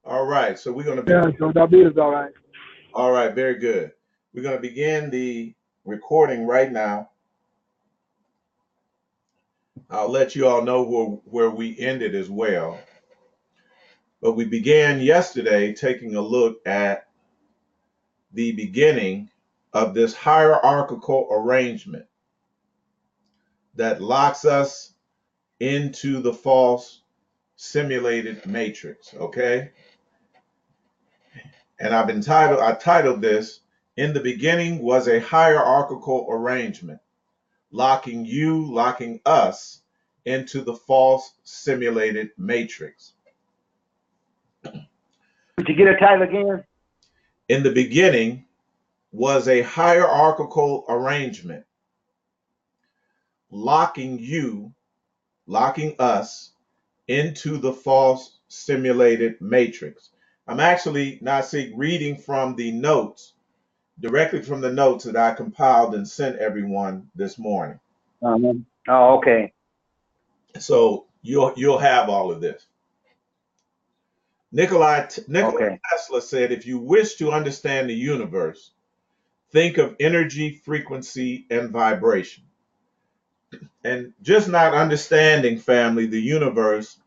All right, so we're going to Yeah, begin. so that is all right. All right, very good. We're going to begin the recording right now. I'll let you all know where we ended as well. But we began yesterday taking a look at the beginning of this hierarchical arrangement that locks us into the false simulated matrix, okay? And I titled this, In the Beginning Was a Hierarchical Arrangement, locking us into the false simulated matrix. Did you get a title again? In the beginning was a hierarchical arrangement, locking you, locking us into the false simulated matrix. I'm actually not reading from the notes, directly from the notes that I compiled and sent everyone this morning. Oh, okay. So you'll have all of this. Nikola Okay. Tesla said, if you wish to understand the universe, think of energy, frequency, and vibration. And just not understanding, family, the universe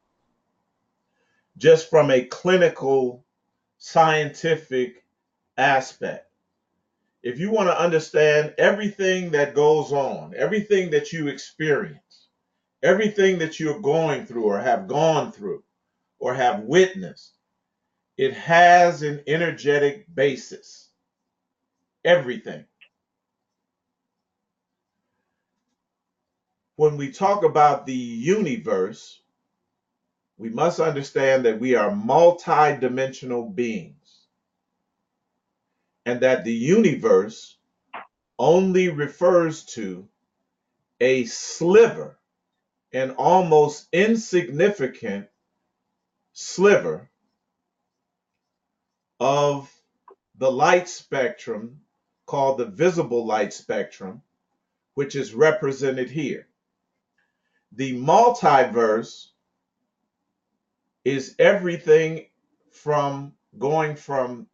just from a clinical, scientific aspect. If you want to understand everything that goes on, everything that you experience, everything that you're going through or have gone through or have witnessed, it has an energetic basis. Everything. When we talk about the universe, we must understand that we are multi-dimensional beings and that the universe only refers to a sliver, an almost insignificant sliver of the light spectrum called the visible light spectrum, which is represented here. The multiverse is everything from going from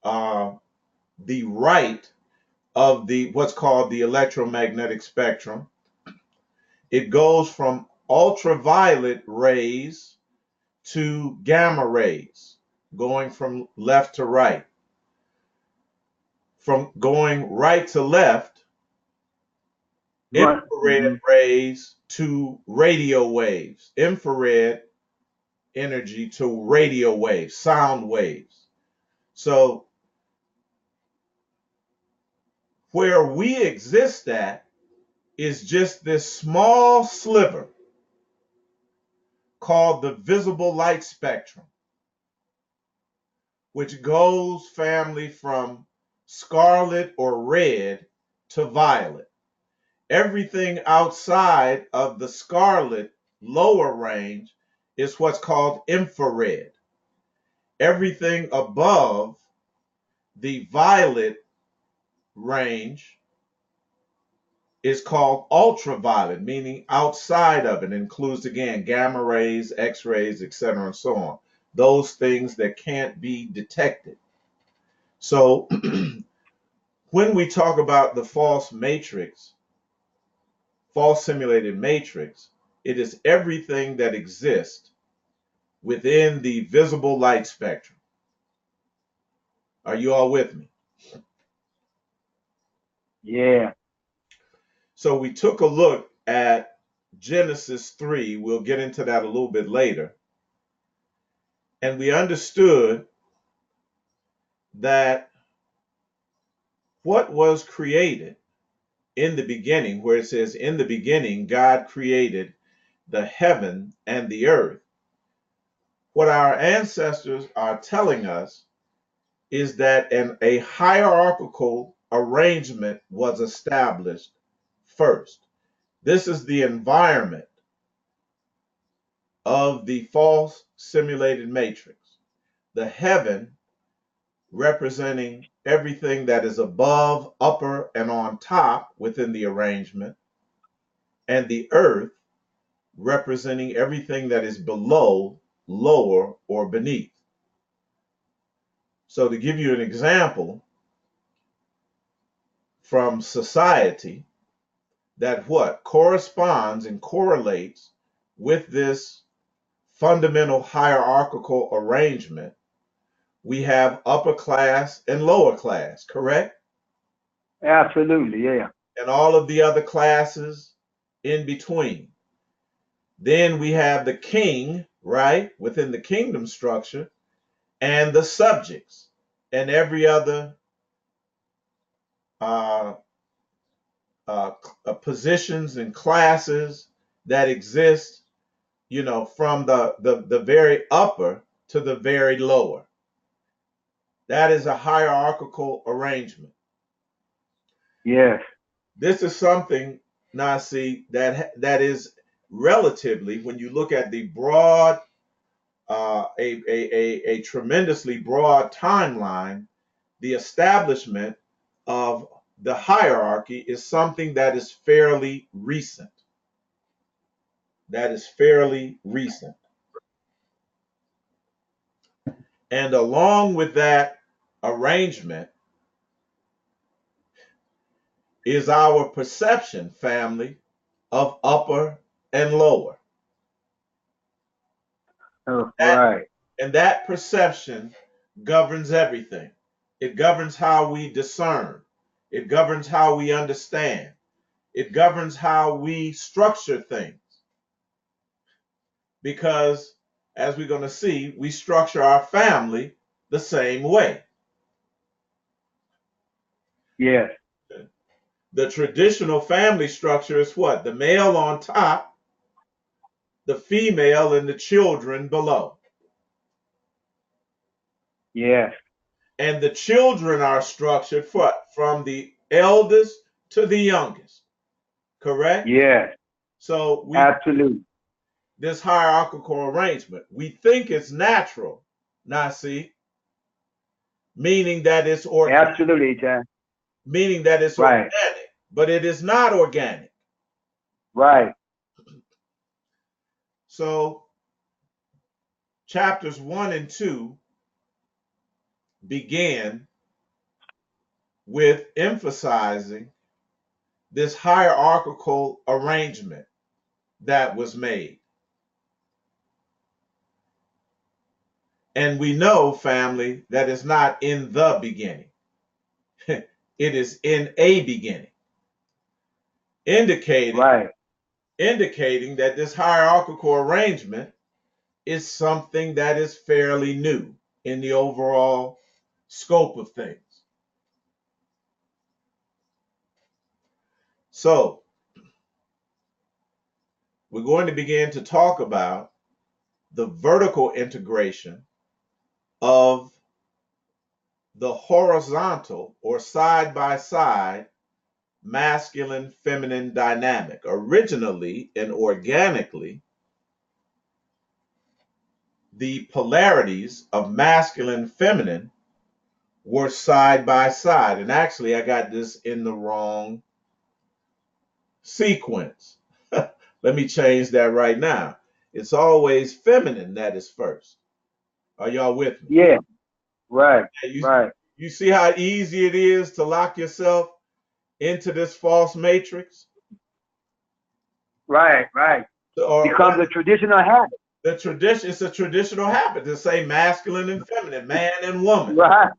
uh, the right of the what's called the electromagnetic spectrum. It goes from ultraviolet rays to gamma rays, going from left to right. From going right to left, Right. infrared rays to radio waves, infrared energy to radio waves, sound waves. So where we exist at is just this small sliver called the visible light spectrum, which goes, family, from scarlet or red to violet. Everything outside of the scarlet lower range is what's called infrared. Everything above the violet range is called ultraviolet, meaning outside of it includes, again, gamma rays, X-rays, etc., and so on. Those things that can't be detected. So when we talk about the false matrix, false simulated matrix, it is everything that exists within the visible light spectrum. Are you all with me? Yeah. So we took a look at Genesis 3. We'll get into that a little bit later. And we understood that what was created in the beginning, where it says, in the beginning, God created the heaven and the earth. What our ancestors are telling us is that a hierarchical arrangement was established first. This is the environment of the false simulated matrix. The heaven representing everything that is above, upper, and on top within the arrangement, and the earth representing everything that is below, lower, or beneath. So to give you an example from society, that what corresponds and correlates with this fundamental hierarchical arrangement, we have upper class and lower class, correct? Absolutely, yeah. And all of the other classes in between. Then we have the king, right, within the kingdom structure, and the subjects, and every other uh, positions and classes that exist, from the very upper to the very lower. That is a hierarchical arrangement. Yes. This is something, Nasi, that is relatively, when you look at the broad, a tremendously broad timeline, the establishment of the hierarchy is something that is fairly recent. That is fairly recent. And along with that arrangement is our perception, family, of upper and lower. Oh, That, right. and that perception governs everything. It governs how we discern. It governs how we understand. It governs how we structure things. Because, as we're going to see, we structure our family the same way. Yes. The traditional family structure is what? The male on top, the female, and the children below. Yes. And the children are structured what? From the eldest to the youngest. Correct? Yes. So Absolutely. this hierarchical arrangement, we think it's natural, Nasi, meaning that it's organic, Absolutely, Eitai. meaning that it's Right. organic, but it is not organic. Right. So chapters 1 and 2 begin with emphasizing this hierarchical arrangement that was made. And we know, family, that it's not in the beginning. It is in a beginning, indicating Right. that this hierarchical arrangement is something that is fairly new in the overall scope of things. So, we're going to begin to talk about the vertical integration of the horizontal or side by side masculine feminine dynamic. Originally and organically, the polarities of masculine feminine were side by side. And actually, I got this in the wrong sequence. Let me change that right now. It's always feminine that is first. Are y'all with me? Yeah. Right. You, Right. you see how easy it is to lock yourself into this false matrix? Right. Right. Or Becomes a traditional habit. the tradition, it's a traditional habit to say masculine and feminine, man and woman. Right.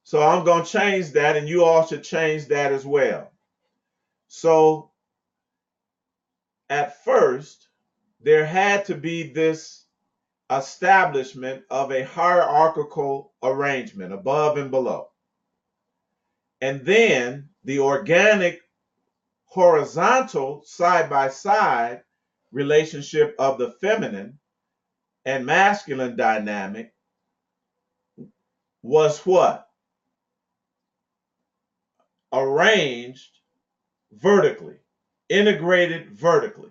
So I'm going to change that, and you all should change that as well. So at first, there had to be this establishment of a hierarchical arrangement above and below. And then the organic horizontal side by side relationship of the feminine and masculine dynamic was what? Arranged vertically, integrated vertically.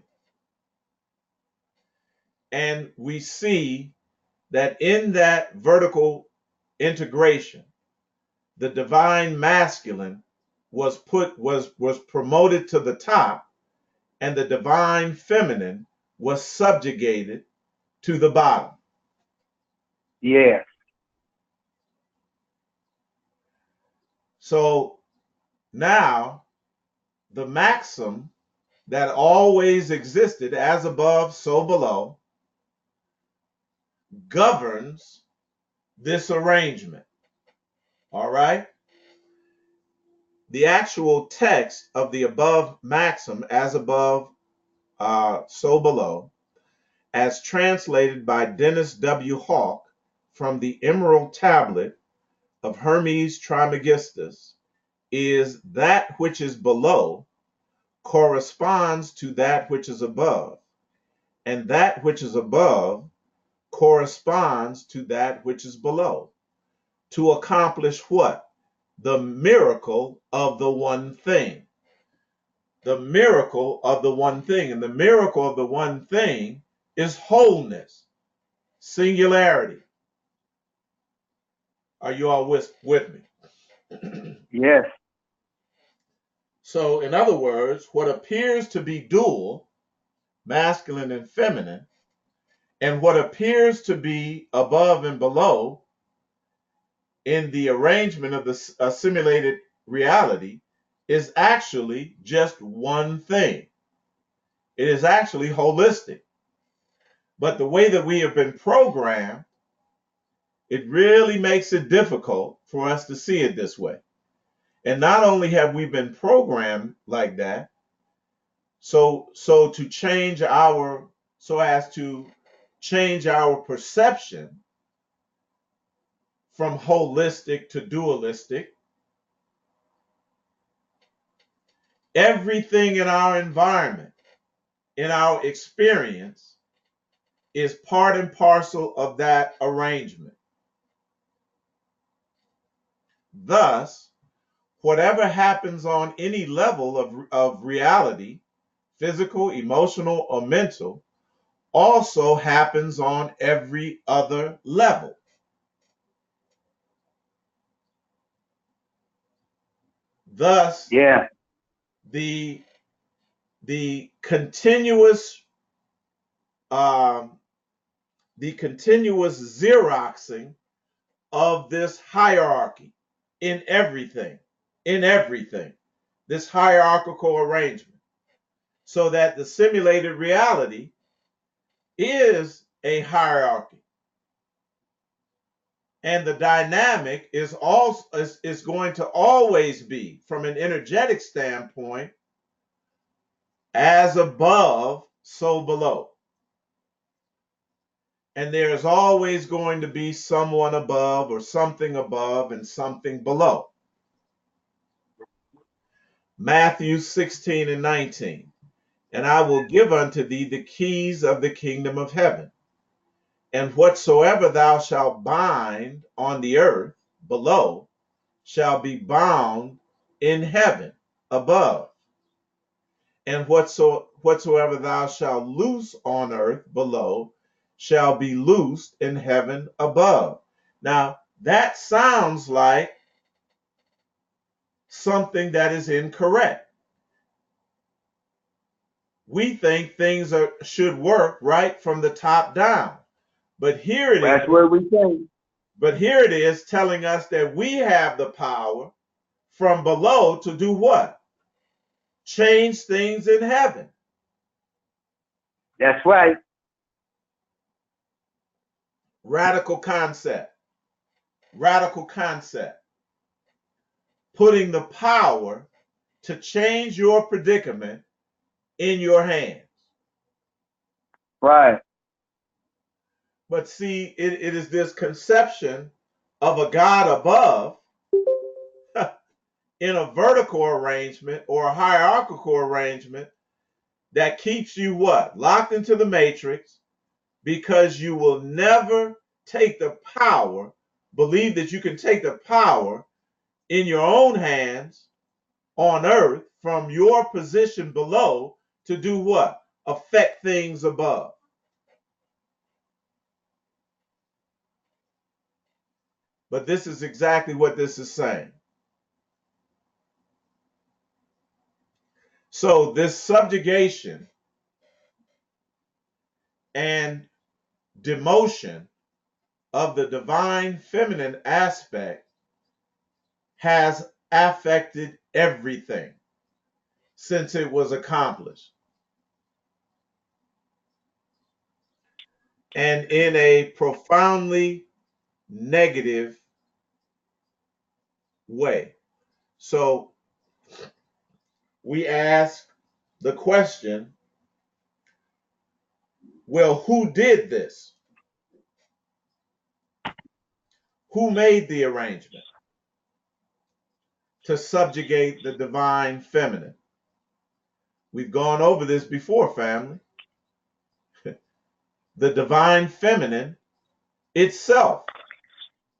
And we see that in that vertical integration, the divine masculine was promoted to the top, and the divine feminine was subjugated to the bottom. Yes. So now the maxim that always existed, as above, so below, governs this arrangement. All right? The actual text of the above maxim, as above, so below, as translated by Dennis W. Hawk from the Emerald Tablet of Hermes Trismegistus, is that which is below corresponds to that which is above, and that which is above corresponds to that which is below, to accomplish what? The miracle of the one thing. The miracle of the one thing. And the miracle of the one thing is wholeness, singularity. Are you all with me? Yes. So, in other words, what appears to be dual, masculine and feminine, and what appears to be above and below in the arrangement of the simulated reality is actually just one thing. It is actually holistic. But the way that we have been programmed, it really makes it difficult for us to see it this way. And not only have we been programmed like that, so to change our so as to change our perception from holistic to dualistic, everything in our environment, in our experience, is part and parcel of that arrangement. Thus, whatever happens on any level of reality, physical, emotional, or mental, also happens on every other level. Thus, Yeah. the continuous um, the continuous xeroxing of this hierarchy in everything, this hierarchical arrangement, so that the simulated reality is a hierarchy. And the dynamic is also is going to always be, from an energetic standpoint, as above, so below. And there is always going to be someone above or something above and something below. Matthew 16 and 19. And I will give unto thee the keys of the kingdom of heaven. And whatsoever thou shalt bind on the earth below shall be bound in heaven above. And whatsoever thou shalt loose on earth below shall be loosed in heaven above. Now, that sounds like something that is incorrect. We think things should work right from the top down. But here it That's is. where we came. But here it is telling us that we have the power from below to do what? Change things in heaven. That's right. Radical concept. Radical concept. Putting the power to change your predicament in your hands. Right. But see, it is this conception of a God above in a vertical arrangement or a hierarchical arrangement that keeps you what? Locked into the matrix, because you will never take the power, believe that you can take the power in your own hands on earth from your position below to do what? Affect things above. But this is exactly what this is saying. So this subjugation and demotion of the divine feminine aspect has affected everything since it was accomplished, and in a profoundly negative way. So we ask the question, well, who did this? Who made the arrangement to subjugate the divine feminine? We've gone over this before, family. The divine feminine itself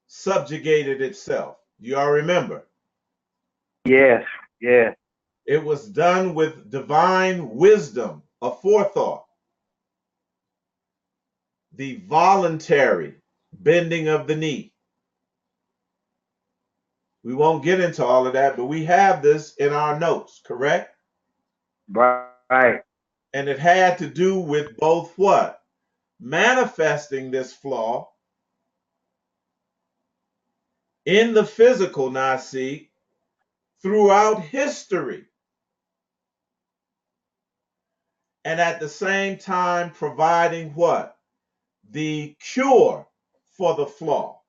subjugated itself. You all remember? Yes. Yes. It was done with divine wisdom, aforethought, the voluntary bending of the knee. We won't get into all of that, but we have this in our notes, correct? Right. And it had to do with both what? Manifesting this flaw in the physical, Nasi, throughout history, and at the same time providing what? The cure for the flaw.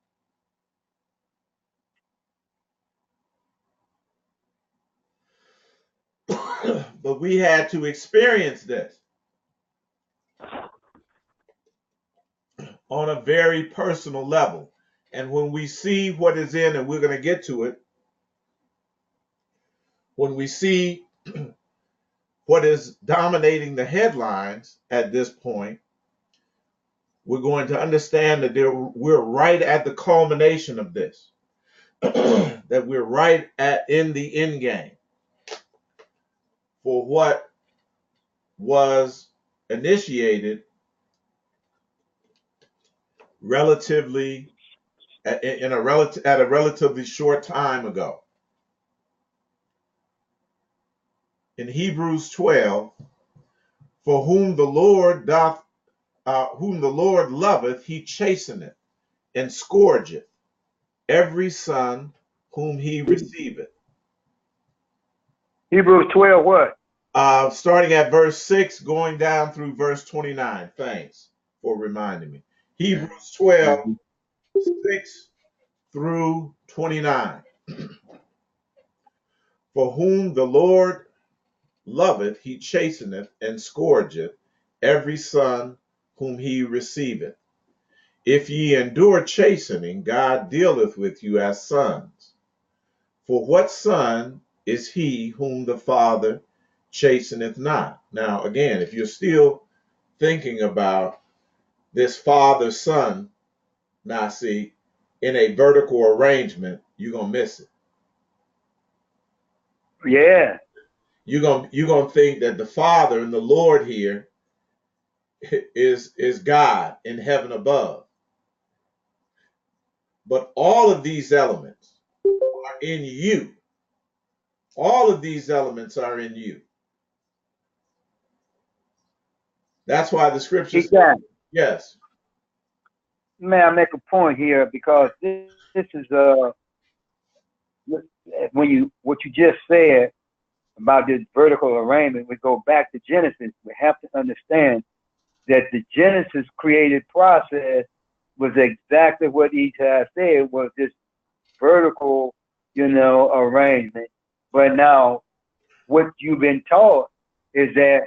But we had to experience this on a very personal level. And when we see what is in, and we're going to get to it, when we see what is dominating the headlines at this point, we're going to understand that we're right at the culmination of this, that we're right at in the end game for what was initiated relatively at a relatively short time ago. In Hebrews 12, for whom the Lord loveth, he chasteneth and scourgeth every son whom he receiveth. Hebrews 12 what? Starting at verse 6, going down through verse 29. Thanks for reminding me. Hebrews 12, 6 through 29. For whom the Lord loveth, he chasteneth and scourgeth every son whom he receiveth. If ye endure chastening, God dealeth with you as sons. For what son is he whom the Father chasteneth not? Now, again, if you're still thinking about this father-son, now see, in a vertical arrangement, you're going to miss it. Yeah. You're gonna think that the Father and the Lord here is God in heaven above. But all of these elements are in you. All of these elements are in you. That's why the scriptures, Exactly. yes. May I make a point here because this is when what you just said about this vertical arrangement, we go back to Genesis. We have to understand that the Genesis created process was exactly what Eitai said was this vertical, arrangement. But now what you've been taught is that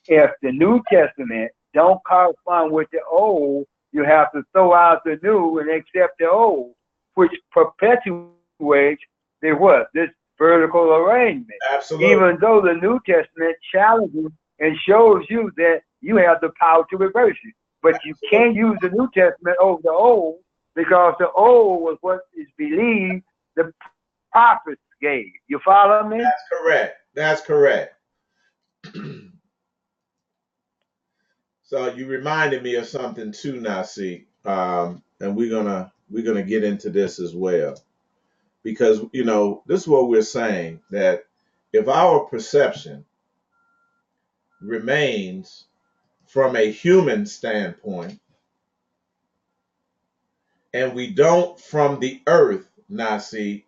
if the New Testament don't correspond with the old, you have to throw out the new and accept the old, which perpetuates the what? This vertical arrangement. Absolutely. Even though the New Testament challenges and shows you that you have the power to reverse it. But you can't use the New Testament over the old because the old was what is believed the prophets gave. You follow me? That's correct. That's correct. So you reminded me of something too, Nasi, and we're gonna get into this as well, because this is what we're saying, that if our perception remains from a human standpoint, and we don't from the earth, Nasi,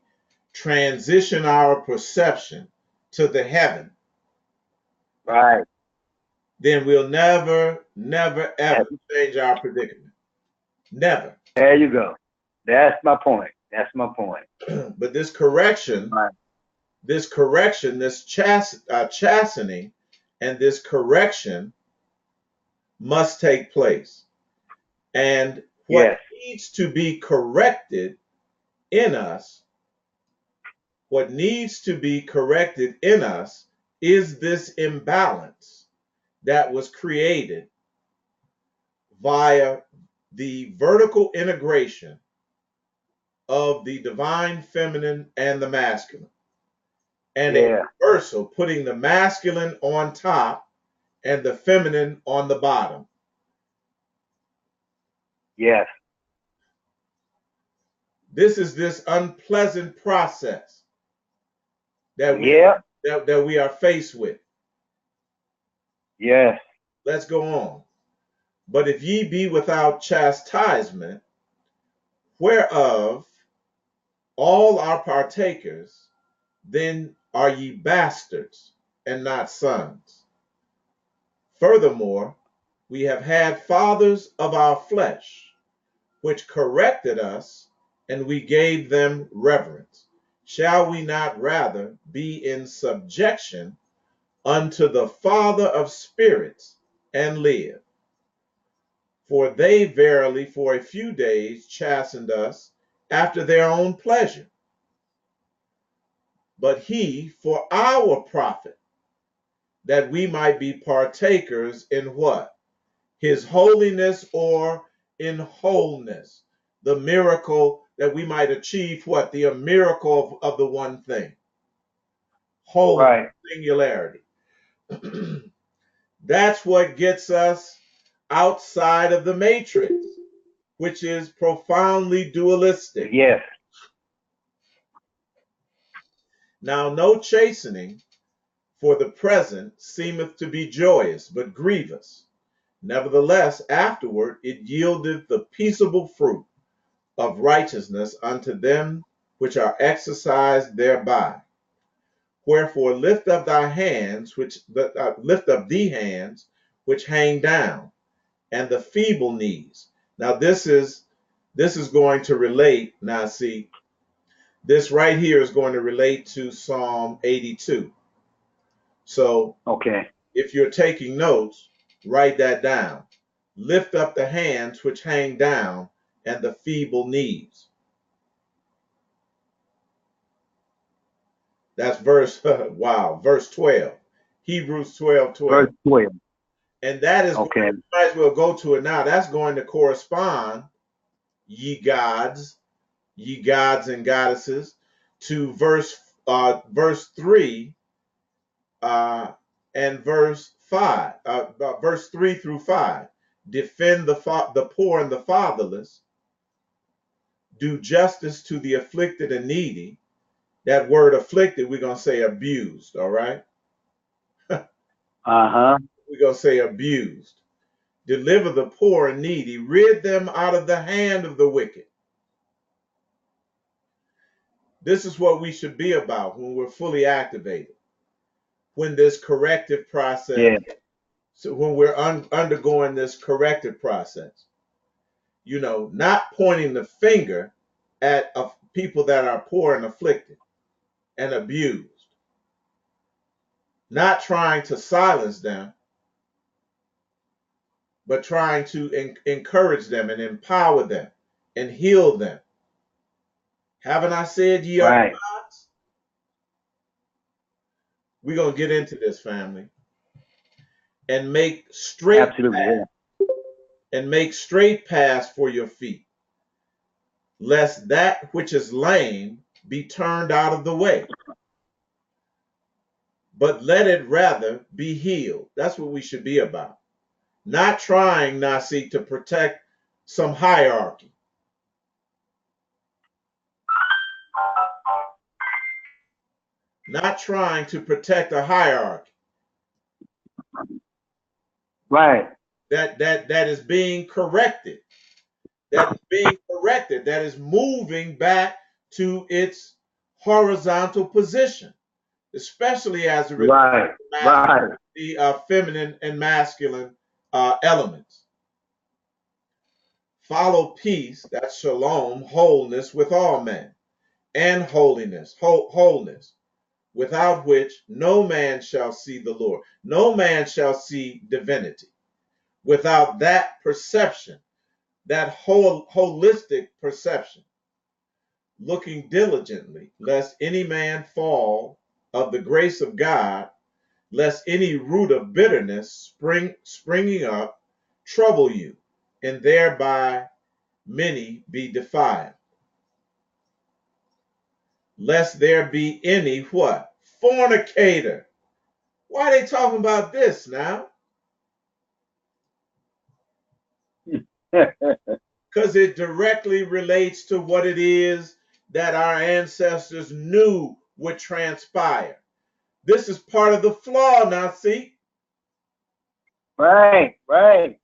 transition our perception to the heaven, Right. then we'll never, never, ever change our predicament. Never. There you go. That's my point. That's my point. But this correction, Right. this chastening, and this correction must take place. And what Yes. needs to be corrected in us, what needs to be corrected in us is this imbalance that was created via the vertical integration of the divine feminine and the masculine, and a Yeah. reversal, putting the masculine on top and the feminine on the bottom. Yes. This is this unpleasant process that Yeah. we are faced with. Yes. Let's go on. But if ye be without chastisement, whereof all are partakers, then are ye bastards and not sons. Furthermore, we have had fathers of our flesh, which corrected us, and we gave them reverence. Shall we not rather be in subjection unto the Father of spirits and live? For they verily for a few days chastened us after their own pleasure, but he for our profit, that we might be partakers in what? His holiness, or in wholeness. The miracle that we might achieve what? The miracle of the one thing. Wholeness, Right. singularity. That's what gets us outside of the matrix, which is profoundly dualistic. Yes. Now, no chastening for the present seemeth to be joyous, but grievous. Nevertheless, afterward it yieldeth the peaceable fruit of righteousness unto them which are exercised thereby. Wherefore lift up thy hands, lift up the hands which hang down, and the feeble knees. Now this is going to relate. Now see, this right here is going to relate to Psalm 82. So Okay. if you're taking notes, write that down. Lift up the hands which hang down, and the feeble knees. That's verse, wow, verse 12. Hebrews 12:12. Verse 12. And that is going, Okay. might as well go to it now. That's going to correspond, ye gods and goddesses, to verse 3 and verse 5, verse 3 through 5. Defend the poor and the fatherless, do justice to the afflicted and needy. That word afflicted, we're going to say abused, all right? Uh-huh. We're going to say abused. Deliver the poor and needy, rid them out of the hand of the wicked. This is what we should be about when we're fully activated, when this corrective process, Yeah. so when we're undergoing this corrective process, not pointing the finger at people that are poor and afflicted and abused, not trying to silence them, but trying to encourage them and empower them and heal them. Haven't I said ye are Right. gods? We're going to get into this, family, and make straight Absolutely. Yeah. paths for your feet, lest that which is lame be turned out of the way, but let it rather be healed. That's what we should be about. Not trying, Nasi, to protect some hierarchy. Not trying to protect a hierarchy Right. that is being corrected. that is being corrected, that is moving back to its horizontal position, especially as it relates Right. Right. to the feminine and masculine elements. Follow peace, that's shalom, wholeness with all men, and holiness, wholeness, without which no man shall see the Lord. No man shall see divinity. Without that perception, that holistic perception, looking diligently, lest any man fall of the grace of God, lest any root of bitterness springing up trouble you, and thereby many be defiled. Lest there be any what? Fornicator. Why are they talking about this now? Because it directly relates to what it is that our ancestors knew would transpire. This is part of the flaw now, see? Right. Right.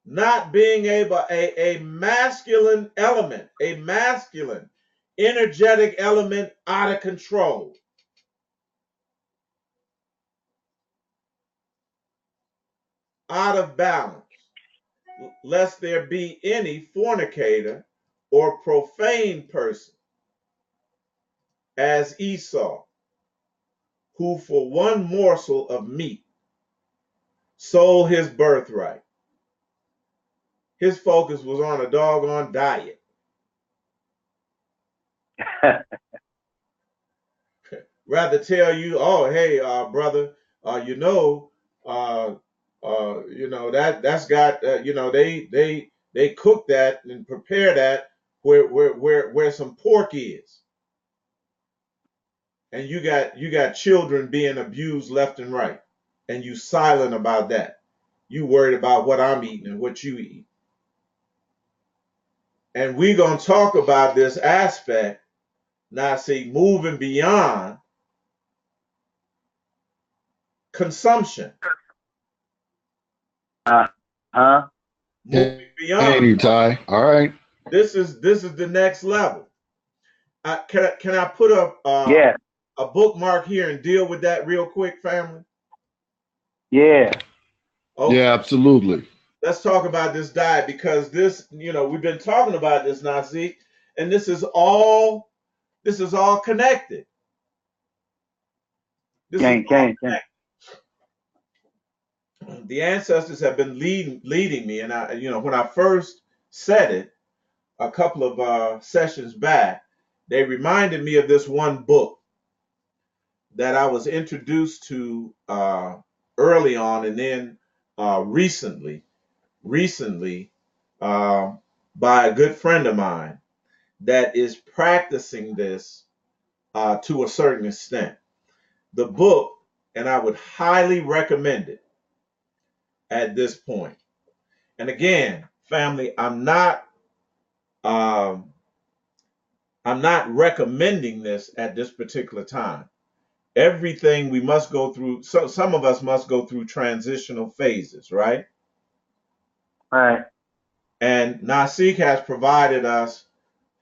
Not being able, a masculine element, a masculine, energetic element out of control, out of balance, lest there be any fornicator or profane person as Esau, who for one morsel of meat sold his birthright. His focus was on a doggone diet. Rather tell you, oh, hey, brother, you know, that's got, they cook that and prepare that where some pork is, and you got children being abused left and right, and you silent about that. You worried about what I'm eating and what you eat. And we're gonna talk about this aspect now. See, moving beyond consumption, Huh? moving beyond. Hey, Ty. All right. This is the next level. Can I put up Yeah. a bookmark here and deal with that real quick, family? Yeah. Okay, Yeah, absolutely. let's talk about this diet, because this, we've been talking about this now, see, and this is all connected. This is all Can. connected. The ancestors have been leading me, and when I first said it a couple of sessions back, they reminded me of this one book that I was introduced to early on, and then recently, uh, by a good friend of mine that is practicing this to a certain extent. The book, and I would highly recommend it at this point. And again, family, um, I'm not recommending this at this particular time. Everything we must go through, so some of us must go through transitional phases, right? Right. And Nasik has provided us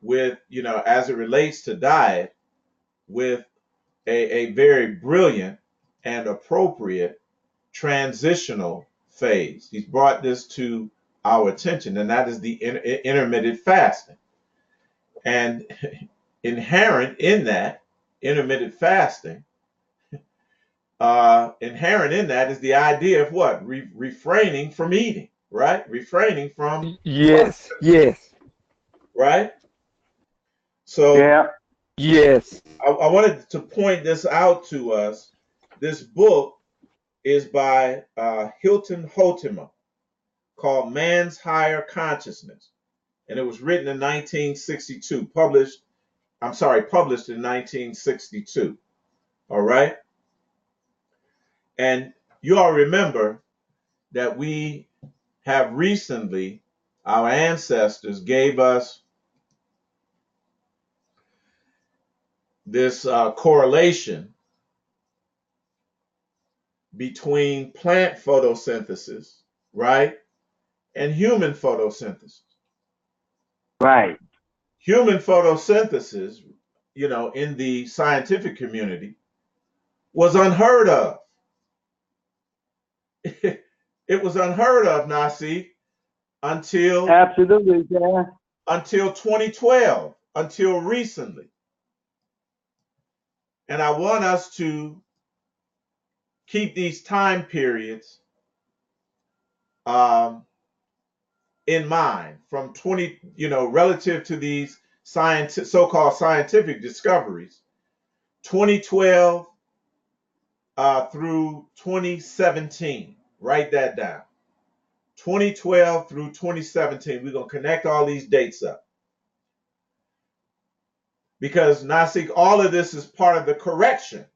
with, as it relates to diet, with a very brilliant and appropriate transitional phase. He's brought this to our attention, and that is the intermittent fasting. And inherent in that intermittent fasting, inherent in that is the idea of what? Refraining from eating, right? Refraining from Yes, substance, yes, right? So Yeah. yes. I wanted to point this out to us. This book is by Hilton Hotima, called Man's Higher Consciousness. And it was written in 1962, published in 1962. All right. And you all remember that we have recently, our ancestors gave us this correlation between plant photosynthesis, right, and human photosynthesis. Right. Human photosynthesis, in the scientific community was unheard of. It was unheard of, Nasi, until Absolutely, yeah. until 2012, until recently. And I want us to keep these time periods um, in mind from 20, relative to these so-called scientific discoveries, 2012 through 2017. Write that down. 2012 through 2017. We're going to connect all these dates up. Because, Nasik, all of this is part of the correction.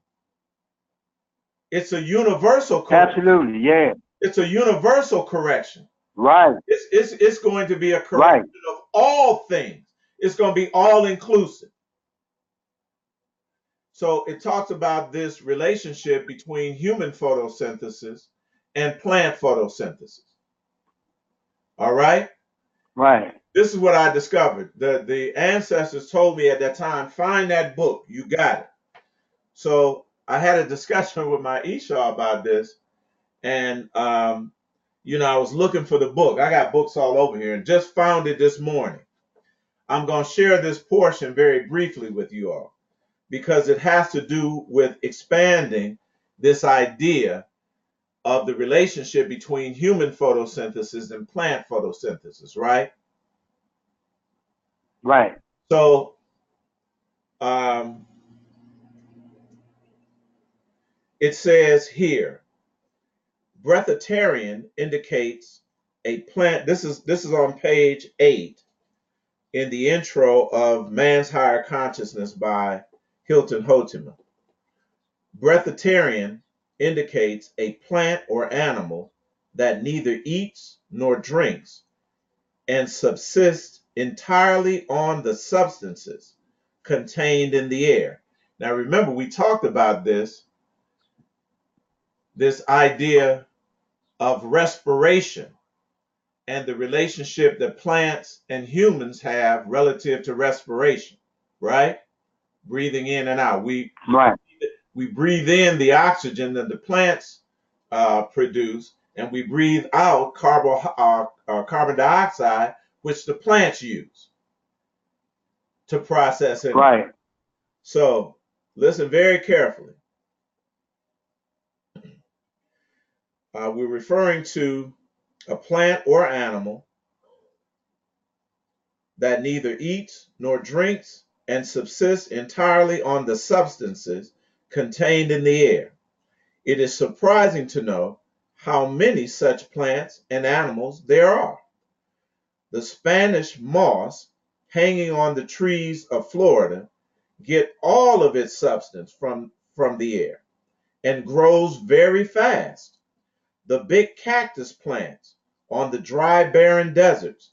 It's a universal correction. Absolutely, yeah. It's a universal correction. Right. It's going to be a Right. correction of all things. It's going to be all inclusive. So it talks about this relationship between human photosynthesis and plant photosynthesis. All right? Right. This is what I discovered. The ancestors told me at that time, find that book. You got it. So I had a discussion with my Isha about this. And, I was looking for the book. I got books all over here and just found it this morning. I'm going to share this portion very briefly with you all because it has to do with expanding this idea of the relationship between human photosynthesis and plant photosynthesis, right? Right. So it says here, breatharian indicates a plant. This is on page 8 in the intro of Man's Higher Consciousness by Hilton Hotima. Breatharian indicates a plant or animal that neither eats nor drinks and subsists entirely on the substances contained in the air. Now remember, we talked about this idea of respiration and the relationship that plants and humans have relative to respiration, right? Breathing in and out. We breathe in the oxygen that the plants produce, and we breathe out carbon dioxide, which the plants use to process energy. Right. So listen very carefully. We're referring to a plant or animal that neither eats nor drinks and subsists entirely on the substances contained in the air. It is surprising to know how many such plants and animals there are. The Spanish moss hanging on the trees of Florida get all of its substance from the air and grows very fast. The big cactus plants on the dry, barren deserts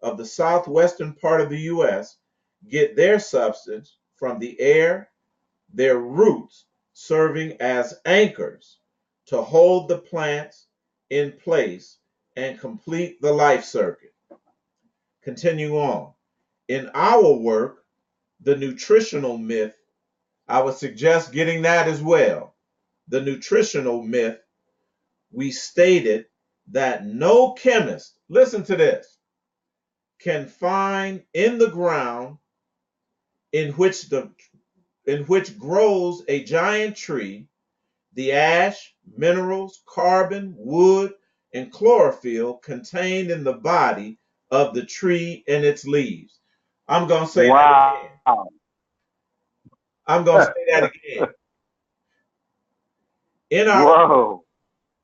of the southwestern part of the U.S. get their substance from the air, their roots serving as anchors to hold the plants in place and complete the life circuit. Continue on. In our work, the nutritional myth, I would suggest getting that as well. The nutritional myth, we stated that no chemist, listen to this, can find in the ground in which grows a giant tree the ash, minerals, carbon, wood, and chlorophyll contained in the body of the tree and its leaves. I'm going to say that again. I'm going to say that again. In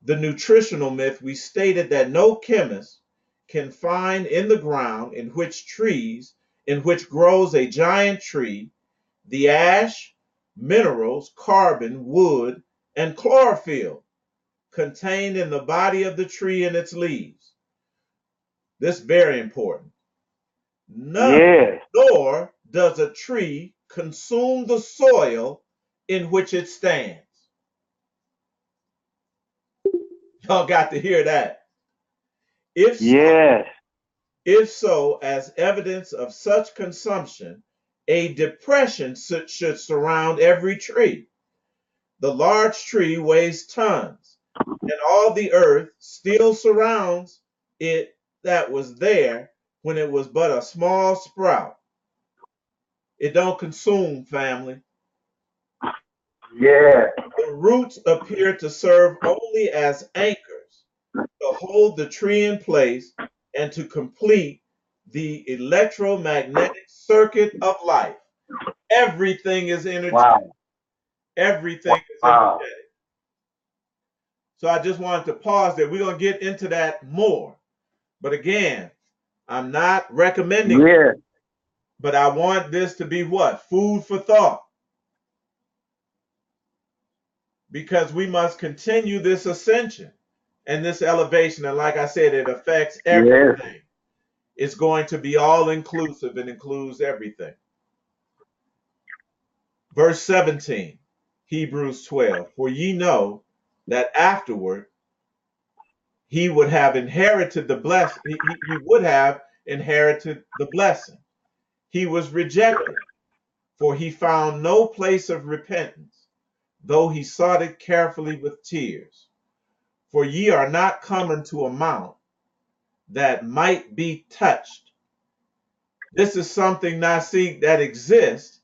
the nutritional myth, we stated that no chemist can find in the ground in which grows a giant tree, the ash, minerals, carbon, wood, and chlorophyll contained in the body of the tree and its leaves. This is very important. Nor does a tree consume the soil in which it stands. Y'all got to hear that. If so, Yes. if so, as evidence of such consumption, a depression should surround every tree. The large tree weighs tons, and all the earth still surrounds it that was there when it was but a small sprout. It don't consume, family. Yeah. The roots appear to serve only as anchors to hold the tree in place and to complete the electromagnetic circuit of life. Everything is energetic. Wow. Everything is Wow. energetic. So I just wanted to pause there. We're going to get into that more. But again, I'm not recommending, Yeah. but I want this to be what? Food for thought. Because we must continue this ascension and this elevation. And like I said, it affects Yes. everything. It's going to be all inclusive and includes everything. Verse 17, Hebrews 12. For ye know that afterward he would have inherited the blessing. He would have inherited the blessing. He was rejected, for he found no place of repentance, though he sought it carefully with tears. For ye are not come unto a mount that might be touched. This is something now see that exists.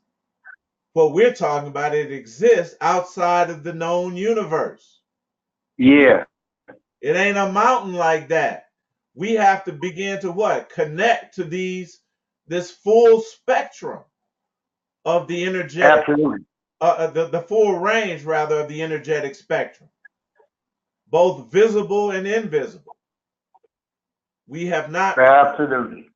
What we're talking about, it exists outside of the known universe. Yeah. It ain't a mountain like that. We have to begin to what? Connect to this full spectrum of the energetic, Absolutely. the full range rather of the energetic spectrum, both visible and invisible. We have not Absolutely.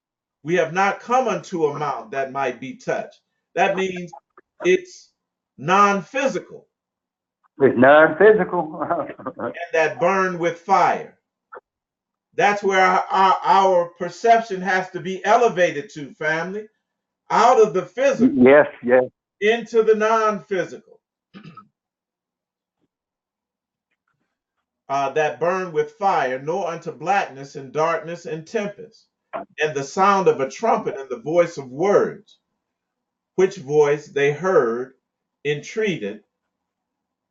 we have not come unto a mount that might be touched. That means it's non-physical It's non-physical. and that burn with fire. That's where our perception has to be elevated to, family, out of the physical Yes. Yes. into the non-physical. That burn with fire, nor unto blackness and darkness and tempest, and the sound of a trumpet and the voice of words, which voice they heard entreated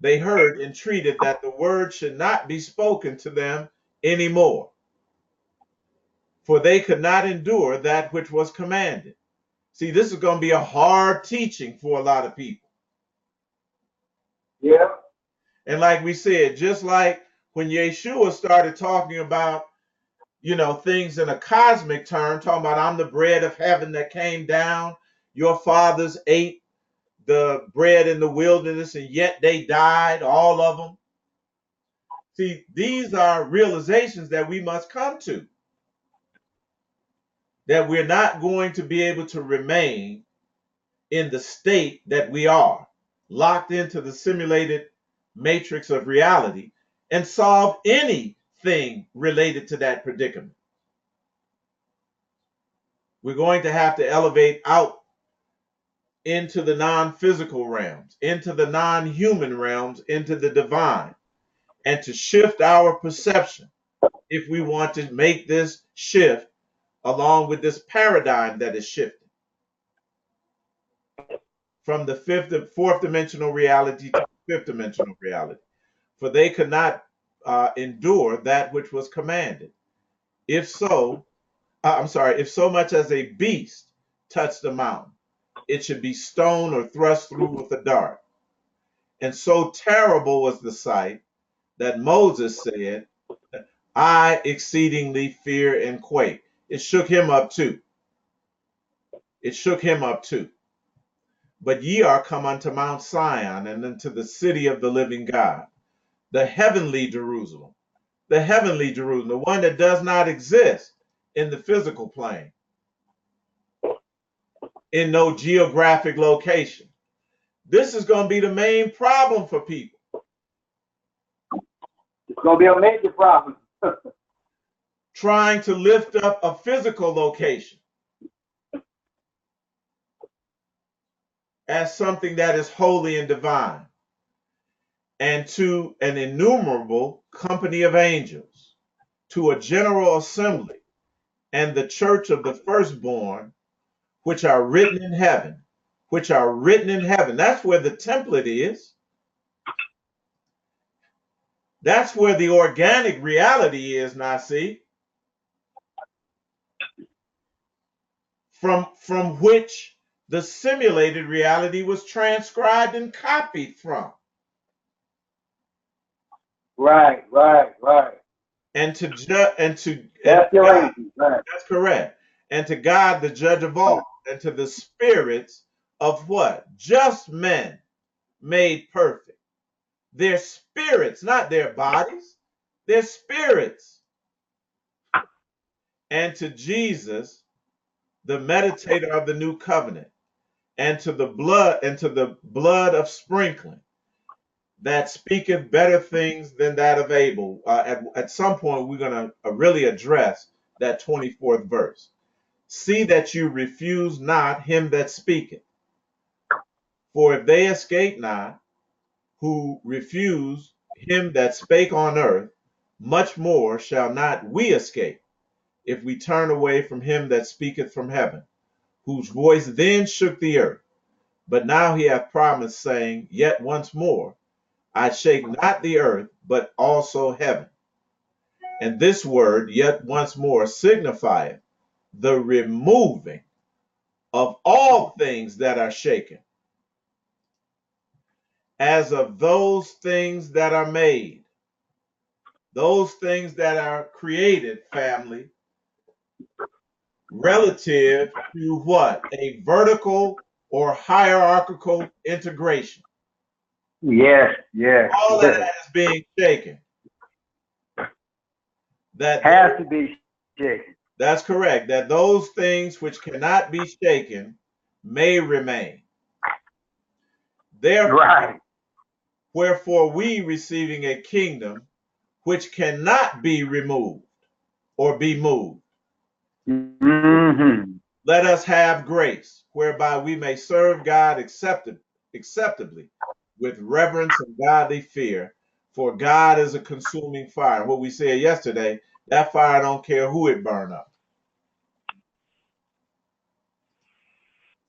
that the word should not be spoken to them any more, for they could not endure that which was commanded. See, this is going to be a hard teaching for a lot of people. Yeah. And like we said, just like when Yeshua started talking about, things in a cosmic term, talking about I'm the bread of heaven that came down. Your fathers ate the bread in the wilderness and yet they died, all of them. See, these are realizations that we must come to, that we're not going to be able to remain in the state that we are, locked into the simulated matrix of reality, and solve anything related to that predicament. We're going to have to elevate out into the non-physical realms, into the non-human realms, into the divine, and to shift our perception if we want to make this shift along with this paradigm that is shifting from the fourth dimensional reality to the fifth dimensional reality. For they could not endure that which was commanded. If so, if so much as a beast touched the mountain, it should be stoned or thrust through with a dart. And so terrible was the sight that Moses said, I exceedingly fear and quake. It shook him up too. It shook him up too. But ye are come unto Mount Sion and unto the city of the living God, the heavenly Jerusalem, the one that does not exist in the physical plane, in no geographic location. This is going to be the main problem for people. It's going to be a major problem. Trying to lift up a physical location as something that is holy and divine, and to an innumerable company of angels. to a general assembly and the church of the firstborn, which are written in heaven, which are written in heaven. That's where the template is. That's where the organic reality is, Nasi, from which the simulated reality was transcribed and copied from. Right. And to That's the God, arrangement. Right. that's correct. And to God, the judge of all, and to the spirits of what? Just men made perfect. Their spirits, not their bodies, their spirits. And to Jesus, the meditator of the new covenant, and to the blood of sprinkling, that speaketh better things than that of Abel. At some point, we're going to really address that 24th verse. See that you refuse not him that speaketh. For if they escape not, who refuse him that spake on earth, much more shall not we escape, if we turn away from him that speaketh from heaven, whose voice then shook the earth. But now he hath promised, saying, Yet once more, I shake not the earth, but also heaven. And this word, yet once more, signifieth the removing of all things that are shaken, as of those things that are made, those things that are created, family, relative to what? A vertical or hierarchical integration. Yes. All of that is being shaken. That Has to be shaken. That's correct. That those things which cannot be shaken may remain. Therefore, Right. wherefore we receiving a kingdom which cannot be removed or be moved, Mm-hmm. let us have grace, whereby we may serve God acceptably with reverence and godly fear. For God is a consuming fire. What we said yesterday, that fire don't care who it burn up.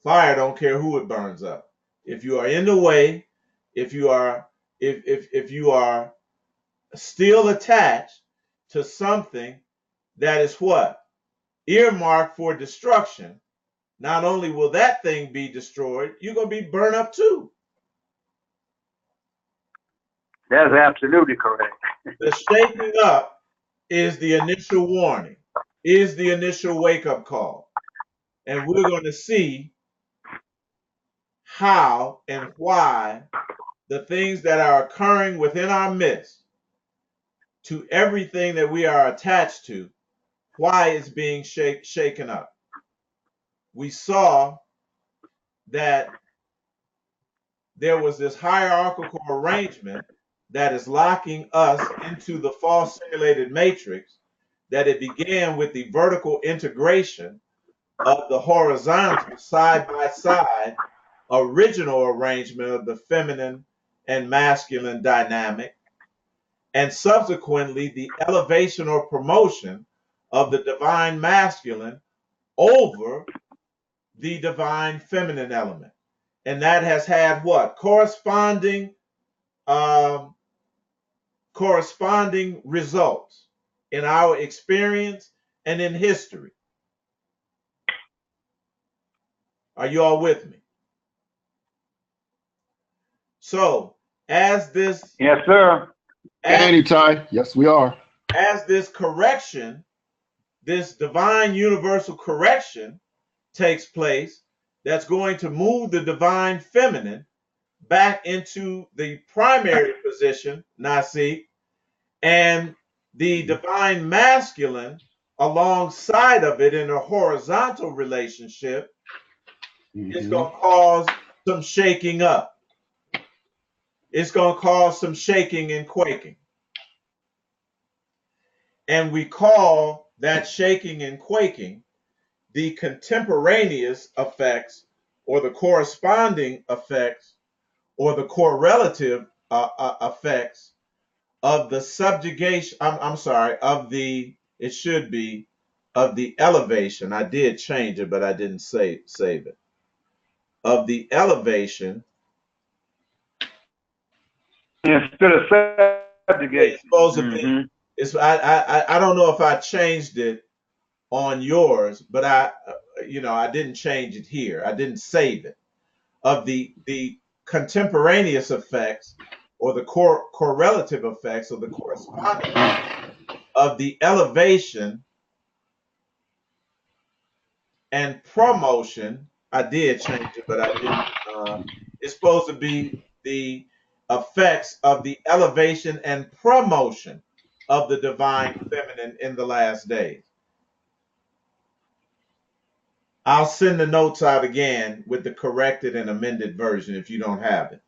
Fire don't care who it burns up. If you are in the way, if you are if you are still attached to something that is what? Earmarked for destruction, not only will that thing be destroyed, you're going to be burned up too. That's absolutely correct. The shaking up is the initial warning, is the initial wake up call. And we're going to see how and why the things that are occurring within our midst to everything that we are attached to, why it's being shaken up. We saw that there was this hierarchical arrangement that is locking us into the false simulated matrix, that it began with the vertical integration of the horizontal side by side original arrangement of the feminine and masculine dynamic, and subsequently the elevation or promotion of the divine masculine over the divine feminine element. And that has had what? Um, corresponding results in our experience and in history. Are you all with me? So, as this Yes, sir. as, Eitai. Yes, we are. as this correction, this divine universal correction takes place, that's going to move the divine feminine back into the primary position, Nasi, and the divine masculine alongside of it in a horizontal relationship is Mm-hmm. going to cause some shaking up. It's going to cause some shaking and quaking. And we call that shaking and quaking the contemporaneous effects or the corresponding effects or the correlative effects of the subjugation, I'm sorry, of the, it should be, of the elevation. I did change it, but I didn't save it. Of the elevation. Instead of It's subjugation. supposed to be, Mm-hmm. it's, I don't know if I changed it on yours, but I didn't change it here. I didn't save it. Of the contemporaneous effects, or the correlative effects, or the corresponding of the elevation and promotion. I did change it, but I didn't. It's supposed to be the effects of the elevation and promotion of the divine feminine in the last days. I'll send the notes out again with the corrected and amended version if you don't have it.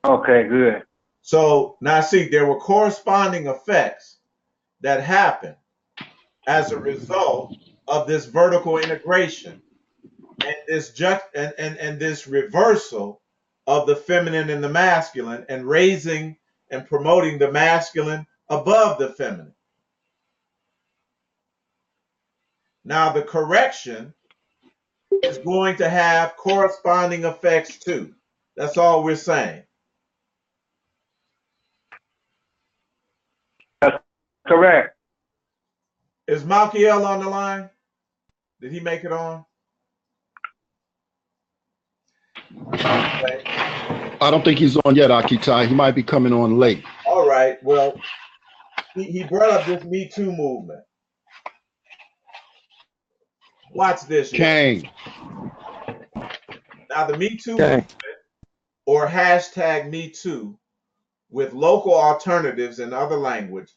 Okay, good. So now see, there were corresponding effects that happened as a result of this vertical integration and this reversal of the feminine and the masculine, and raising and promoting the masculine above the feminine. Now the correction is going to have corresponding effects too. That's all we're saying. That's correct. Is Malkiel on the line? Did he make it on? Okay. I don't think he's on yet, Eitai. He might be coming on late. All right. Well, he brought up this Me Too movement. Watch this. Kang. Now, the Me Too movement, or hashtag Me Too, with local alternatives in other language,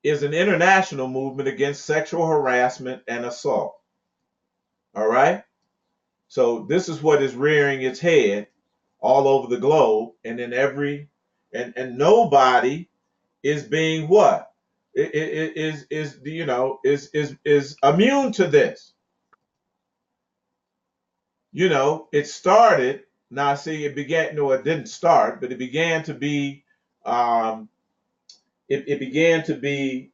is an international movement against sexual harassment and assault. All right? So this is what is rearing its head all over the globe, and in every and nobody is being what? Is immune to this. It started. Now, see, it began. No, it didn't start, but it began to be. It began to be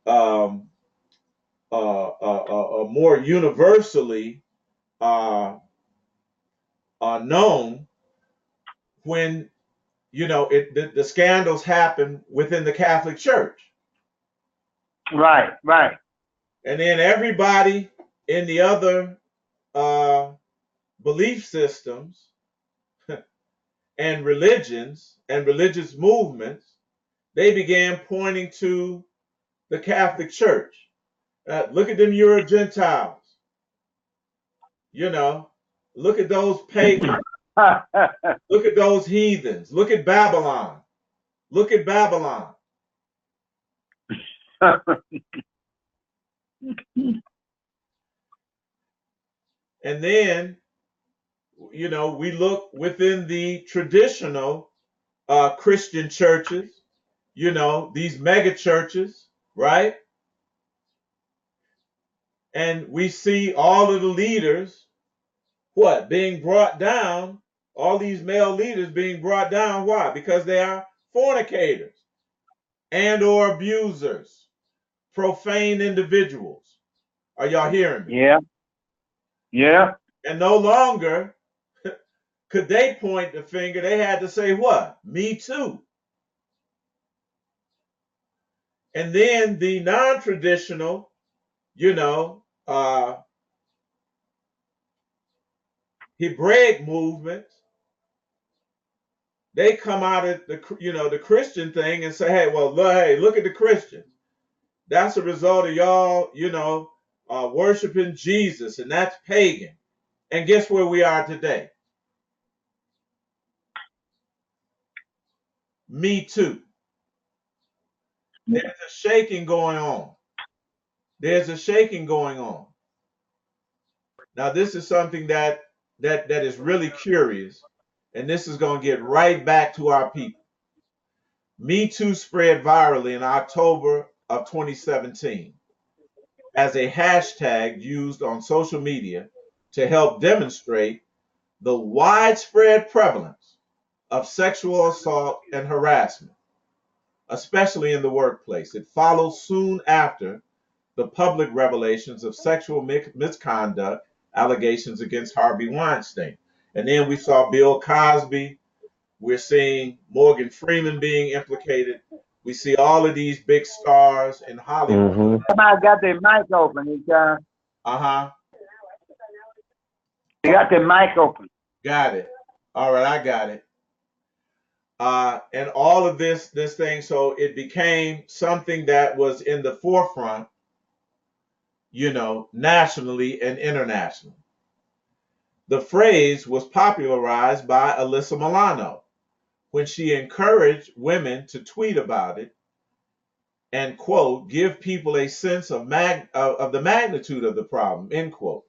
more universally known when the scandals happen within the Catholic Church. Right, right. And then everybody in the other belief systems and religions and religious movements, they began pointing to the Catholic Church. Look at them, you're Gentiles. Look at those pagans. Look at those heathens. Look at Babylon. Look at Babylon. And then, we look within the traditional Christian churches, these mega churches, right? And we see all of the leaders, being brought down, all these male leaders being brought down. Why? Because they are fornicators and or abusers, profane individuals. Are y'all hearing me? Yeah. Yeah. And no longer could they point the finger. They had to say what? Me too. And then the non-traditional, Hebraic movements, they come out of the Christian thing and say, hey, look at the Christians. That's a result of y'all, worshiping Jesus, and that's pagan. And guess where we are today? Me too. There's a shaking going on. There's a shaking going on. Now, this is something that is really curious, and this is going to get right back to our people. Me Too spread virally in October of 2017 as a hashtag used on social media to help demonstrate the widespread prevalence of sexual assault and harassment. especially in the workplace. It follows soon after the public revelations of sexual misconduct allegations against Harvey Weinstein. And then we saw Bill Cosby. We're seeing Morgan Freeman being implicated. We see all of these big stars in Hollywood. Somebody got their mic open. Uh-huh. They got their mic open. Got it. All right, I got it. And all of this thing, so it became something that was in the forefront, nationally and internationally. The phrase was popularized by Alyssa Milano when she encouraged women to tweet about it and, quote, give people a sense of the magnitude of the problem, end quote.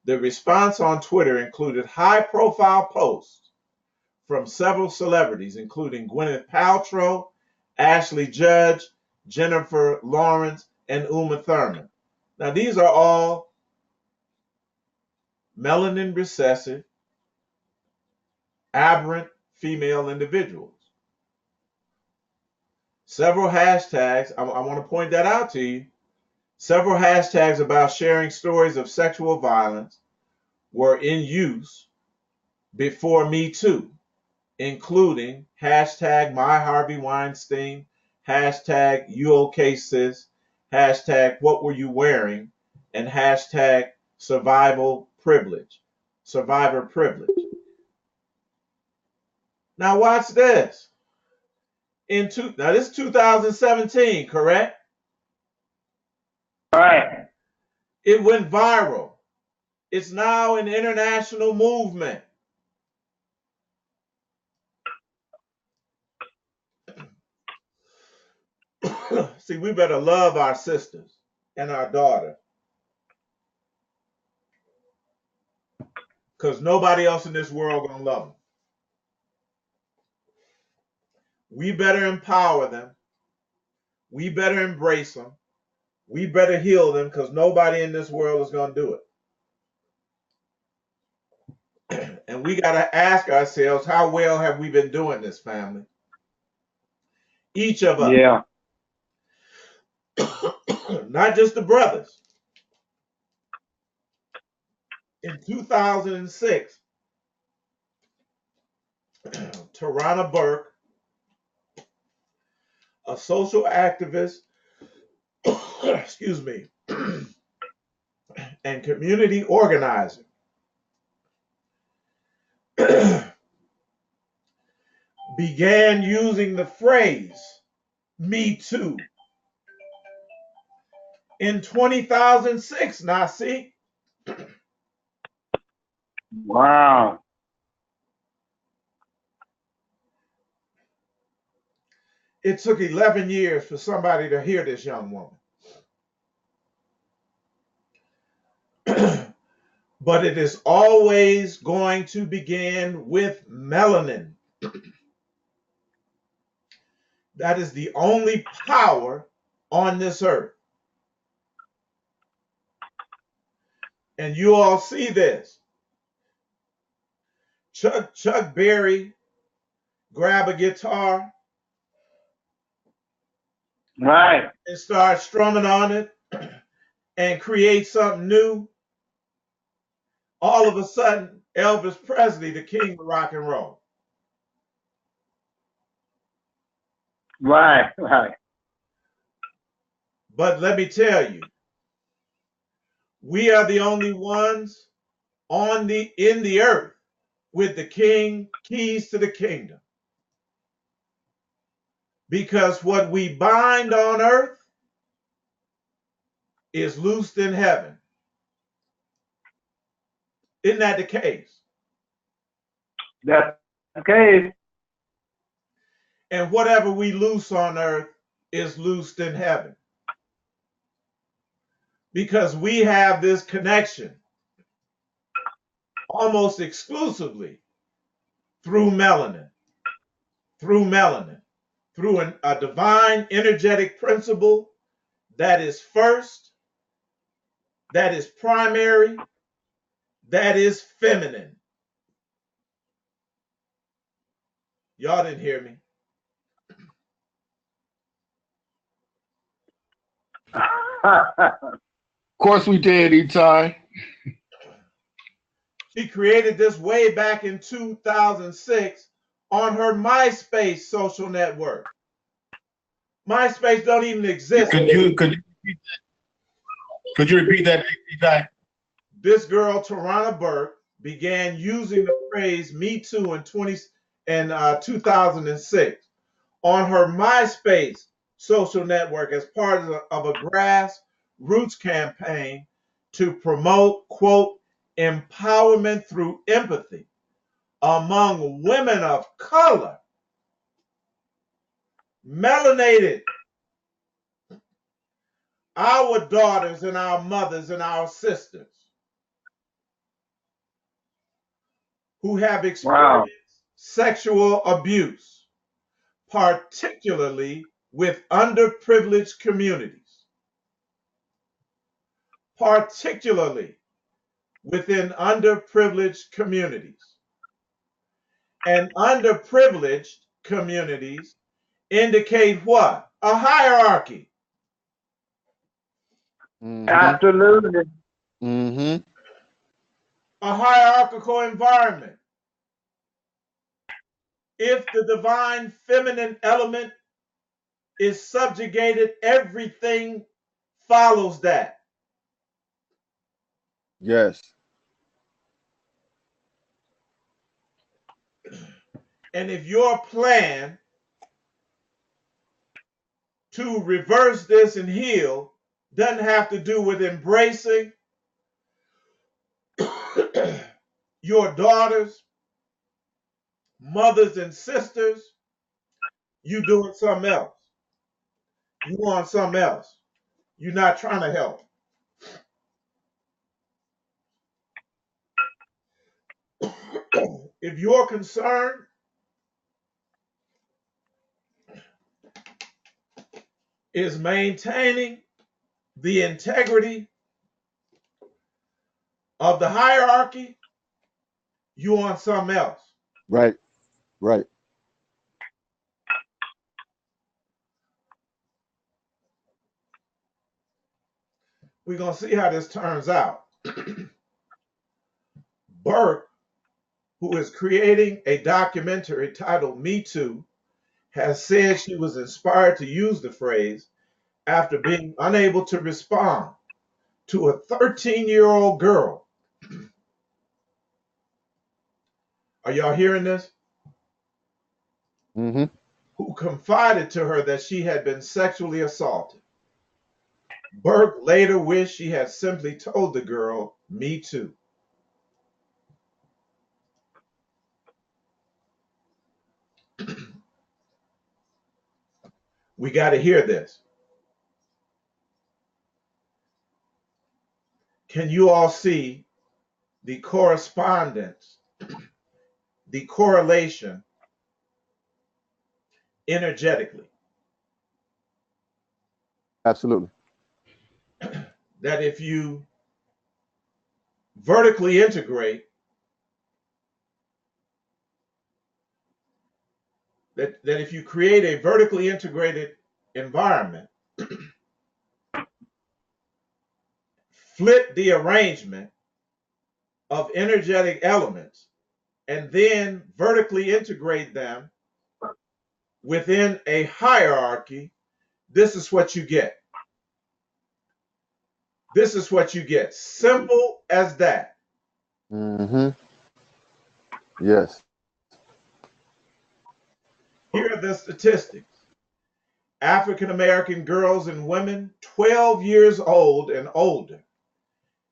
The response on Twitter included high-profile posts from several celebrities, including Gwyneth Paltrow, Ashley Judd, Jennifer Lawrence, and Uma Thurman. Now, these are all melanin recessive, aberrant female individuals. Several hashtags, I want to point that out to you. Several hashtags about sharing stories of sexual violence were in use before Me Too, including hashtag My Harvey Weinstein, hashtag You Okay Sis, hashtag What Were You Wearing, and hashtag Survivor Privilege. Now watch this. Now this is 2017, correct? All right. It went viral. It's now an international movement. See, we better love our sisters and our daughter, because nobody else in this world gonna love them. We better empower them. We better embrace them. We better heal them, because nobody in this world is gonna do it. And we gotta ask ourselves, how well have we been doing this, family? Each of us. Yeah. Not just the brothers. In 2006, Tarana Burke, a social activist, excuse me, and community organizer, began using the phrase Me Too in 2006. Now, see? Wow. It took 11 years for somebody to hear this young woman. But it is always going to begin with melanin. That is the only power on this earth. And you all see this. Chuck Berry grab a guitar, Right. and start strumming on it and create something new. All of a sudden, Elvis Presley, the king of rock and roll. Right. Right. But let me tell you, we are the only ones in the earth with the keys to the kingdom. Because what we bind on earth is loosed in heaven. Isn't that the case? That's okay. And whatever we loose on earth is loosed in heaven. Because we have this connection almost exclusively through melanin, through a divine energetic principle that is first, that is primary, that is feminine. Y'all didn't hear me. Of course we did, Eitai. She created this way back in 2006 on her MySpace social network. MySpace don't even exist. Could you repeat that, Eitai? This girl, Tarana Burke, began using the phrase "Me Too" in 2006 on her MySpace social network as part of a grassroots campaign to promote, quote, empowerment through empathy among women of color, melanated, our daughters and our mothers and our sisters who have experienced sexual abuse, particularly with underprivileged communities, particularly within underprivileged communities. And underprivileged communities indicate what? A hierarchy. Absolutely. Mm-hmm. A hierarchical environment. If the divine feminine element is subjugated, everything follows that. Yes. And if your plan to reverse this and heal doesn't have to do with embracing your daughters, mothers, and sisters, you doing something else. You want something else. You're not trying to help. If your concern is maintaining the integrity of the hierarchy, you want something else. Right. Right. We're going to see how this turns out. Burke, who is creating a documentary titled Me Too, has said she was inspired to use the phrase after being unable to respond to a 13-year-old girl. Are y'all hearing this? Mm-hmm. Who confided to her that she had been sexually assaulted. Burke later wished she had simply told the girl, "Me too." We got to hear this. Can you all see the correspondence, the correlation energetically? Absolutely. That if you vertically integrate, that if you create a vertically integrated environment, flip the arrangement of energetic elements, and then vertically integrate them within a hierarchy, this is what you get. This is what you get. Simple as that. Mm-hmm. Yes. Here are the statistics. African American girls and women 12 years old and older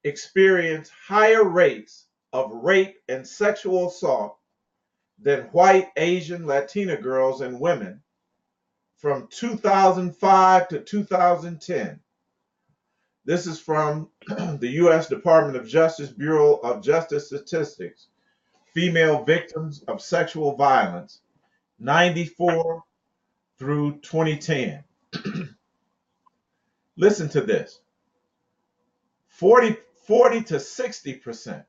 experience higher rates of rape and sexual assault than white, Asian, Latina girls and women from 2005 to 2010. This is from the U.S. Department of Justice Bureau of Justice Statistics, female victims of sexual violence, 94 through 2010. Listen to this. 40 to 60%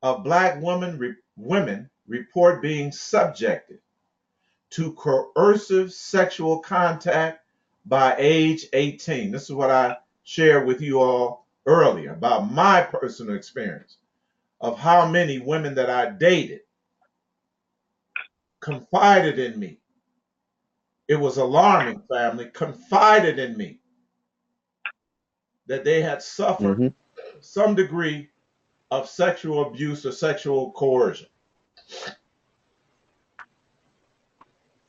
of Black women report being subjected to coercive sexual contact by age 18. This is what I shared with you all earlier about my personal experience of how many women that I dated confided in me. It was alarming, family, confided in me that they had suffered Mm-hmm. some degree of sexual abuse or sexual coercion.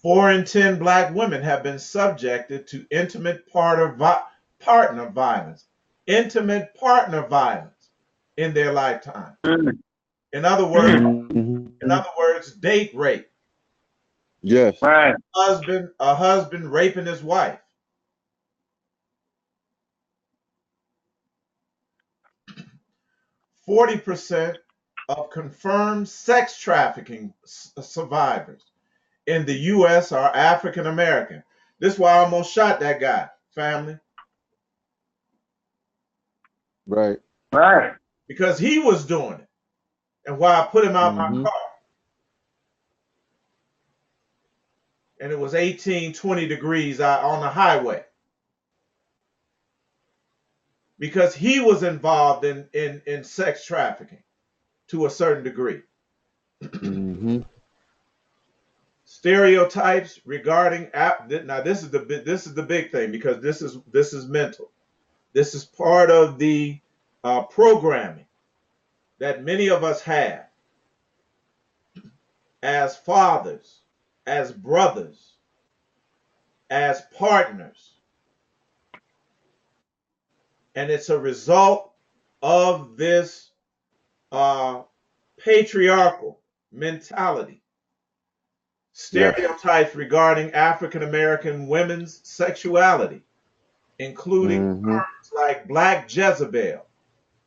4 in 10 black women have been subjected to partner violence, intimate partner violence in their lifetime. Mm, In other words, mm, Mm-hmm. date rape. Yes. right. A husband raping his wife. 40% of confirmed sex trafficking survivors in the U.S. are African American. This is why I almost shot that guy, family, Right. Right. because he was doing it, and why I put him out my Mm-hmm. car. And it was 18, 20 degrees out on the highway because he was involved in sex trafficking to a certain degree. Mm-hmm. Stereotypes regarding now this is the big thing because this is mental. This is part of the programming that many of us have as fathers, as brothers, as partners, and it's a result of this patriarchal mentality. Yes. Stereotypes regarding African American women's sexuality, including Mm-hmm. terms like black Jezebel,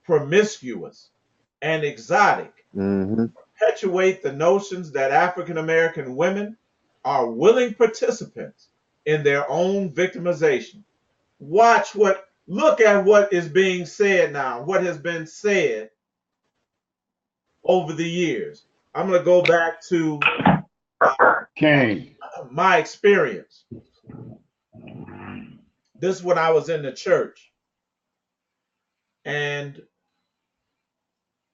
promiscuous, and exotic, Mm-hmm. perpetuate the notions that African American women are willing participants in their own victimization. Look at what is being said now, what has been said over the years. I'm going to go back to Kane. my experience. This is when I was in the church, and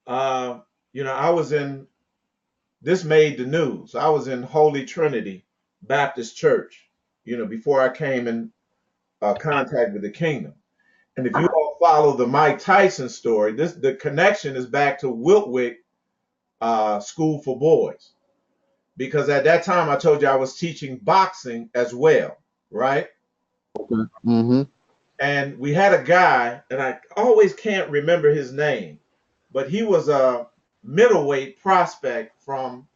uh, I was in. This made the news. I was in Holy Trinity Baptist Church. Before I came in contact with the kingdom. And if you all follow the Mike Tyson story, the connection is back to Wiltwick School for Boys, because at that time I told you I was teaching boxing as well, right? Okay. Mm-hmm. And we had a guy, and I always can't remember his name, but he was a middleweight prospect from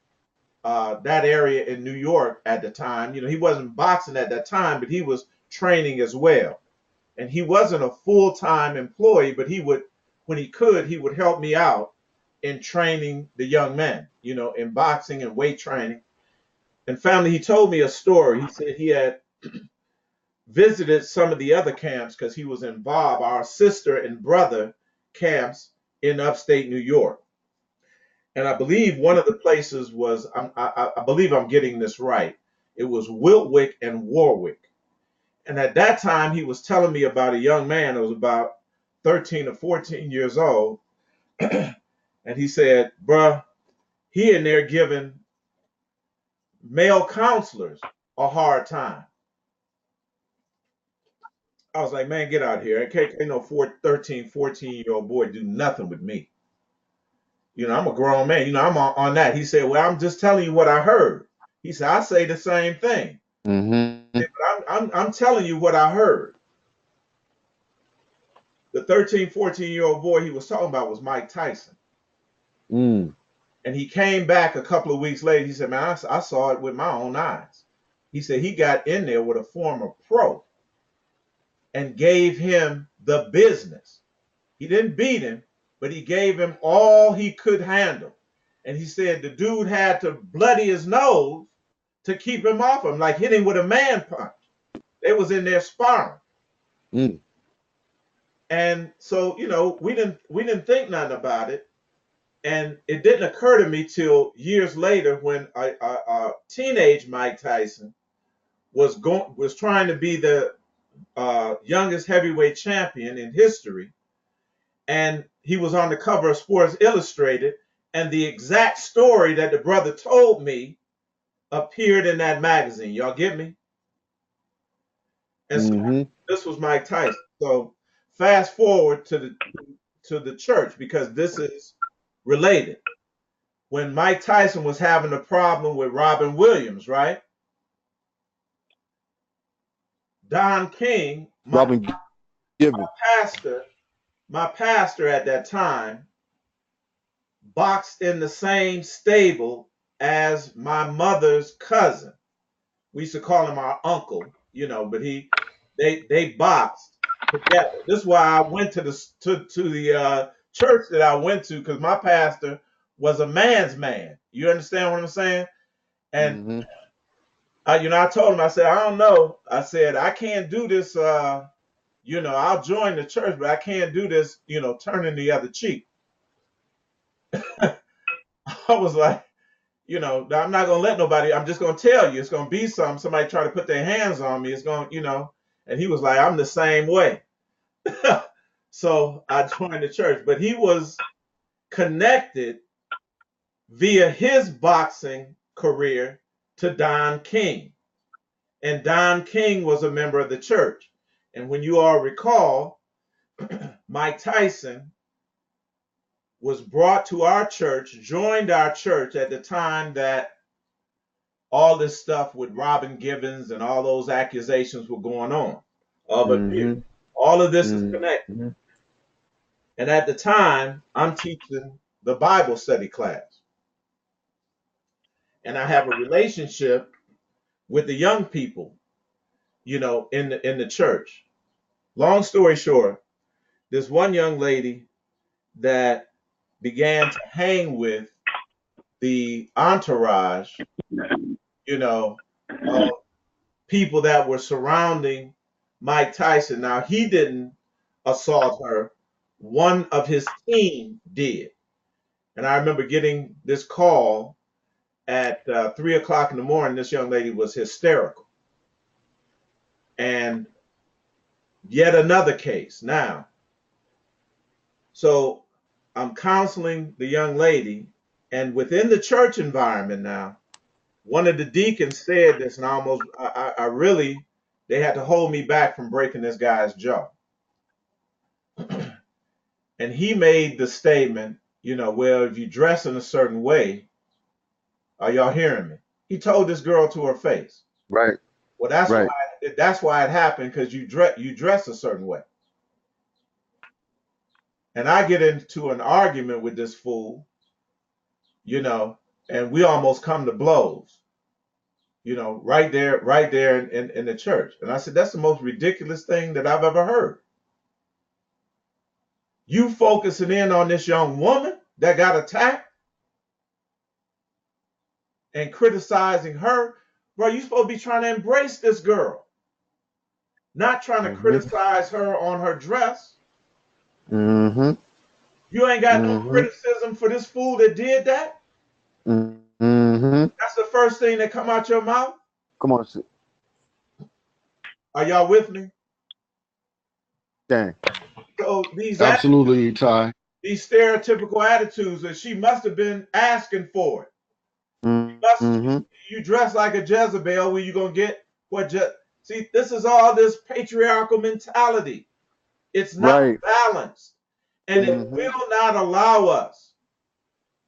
that area in New York at the time. He wasn't boxing at that time, but he was training as well. And he wasn't a full-time employee, but when he could, he would help me out in training the young men, in boxing and weight training. And finally, he told me a story. He said he had visited some of the other camps because he was involved, our sister and brother camps in upstate New York. And I believe one of the places was, I believe I'm getting this right, it was Wiltwick and Warwick. And at that time, he was telling me about a young man that was about 13 or 14 years old. And he said, bruh, he in there giving male counselors a hard time. I was like, man, get out here. I can't no 13, 14-year-old boy do nothing with me. I'm a grown man. I'm on that. He said, well, I'm just telling you what I heard. He said, I say the same thing. Mm-hmm. But I'm telling you what I heard. The 13, 14-year-old boy he was talking about was Mike Tyson. Mm. And he came back a couple of weeks later. He said, man, I saw it with my own eyes. He said he got in there with a former pro and gave him the business. He didn't beat him, but he gave him all he could handle. And he said the dude had to bloody his nose to keep him off him, like hit him with a man punch. They was in there sparring. Mm. And so, we didn't think nothing about it. And it didn't occur to me till years later when a teenage Mike Tyson was trying to be the youngest heavyweight champion in history, and he was on the cover of Sports Illustrated, and the exact story that the brother told me appeared in that magazine. Y'all get me? And so this was Mike Tyson. So fast forward to the church, because this is related. When Mike Tyson was having a problem with Robin Williams, right? Don King, Robin Given. my pastor at that time, boxed in the same stable as my mother's cousin. We used to call him our uncle, but they boxed together. This is why I went to the church that I went to, because my pastor was a man's man. You understand what I'm saying? And I told him, I said, I don't know. I said, I can't do this. I'll join the church, but I can't do this. Turning the other cheek. I was like, I'm not gonna let nobody. I'm just gonna tell you, it's gonna be something. Somebody try to put their hands on me. It's gonna. And he was like, I'm the same way. So I joined the church, but he was connected via his boxing career to Don King. And Don King was a member of the church. And when you all recall, Mike Tyson was brought to our church, joined our church at the time that all this stuff with Robin Givens and all those accusations were going on of abuse. All of this is connected. And at the time, I'm teaching the Bible study class. And I have a relationship with the young people, in the church. Long story short, this one young lady that began to hang with the entourage, of people that were surrounding Mike Tyson. Now, he didn't assault her. One of his team did. And I remember getting this call at 3 o'clock in the morning. This young lady was hysterical. And yet another case. Now, so I'm counseling the young lady, and within the church environment now, one of the deacons said this, and I really, they had to hold me back from breaking this guy's jaw. And he made the statement, well, if you dress in a certain way, are y'all hearing me? He told this girl to her face. Right. Well, that's why it happened, because you dress a certain way. And I get into an argument with this fool, and we almost come to blows, right there in the church. And I said, that's the most ridiculous thing that I've ever heard. You focusing in on this young woman that got attacked and criticizing her. Bro, you supposed to be trying to embrace this girl, not trying to criticize her on her dress. You ain't got no criticism for this fool that did that. That's the first thing that come out your mouth. Come on. Are y'all with me? Dang. So these Absolutely, Eitai. These stereotypical attitudes, that she must have been asking for it. You dress like a Jezebel, where you gonna get what? See, this is all this patriarchal mentality. It's not balanced, and it will not allow us.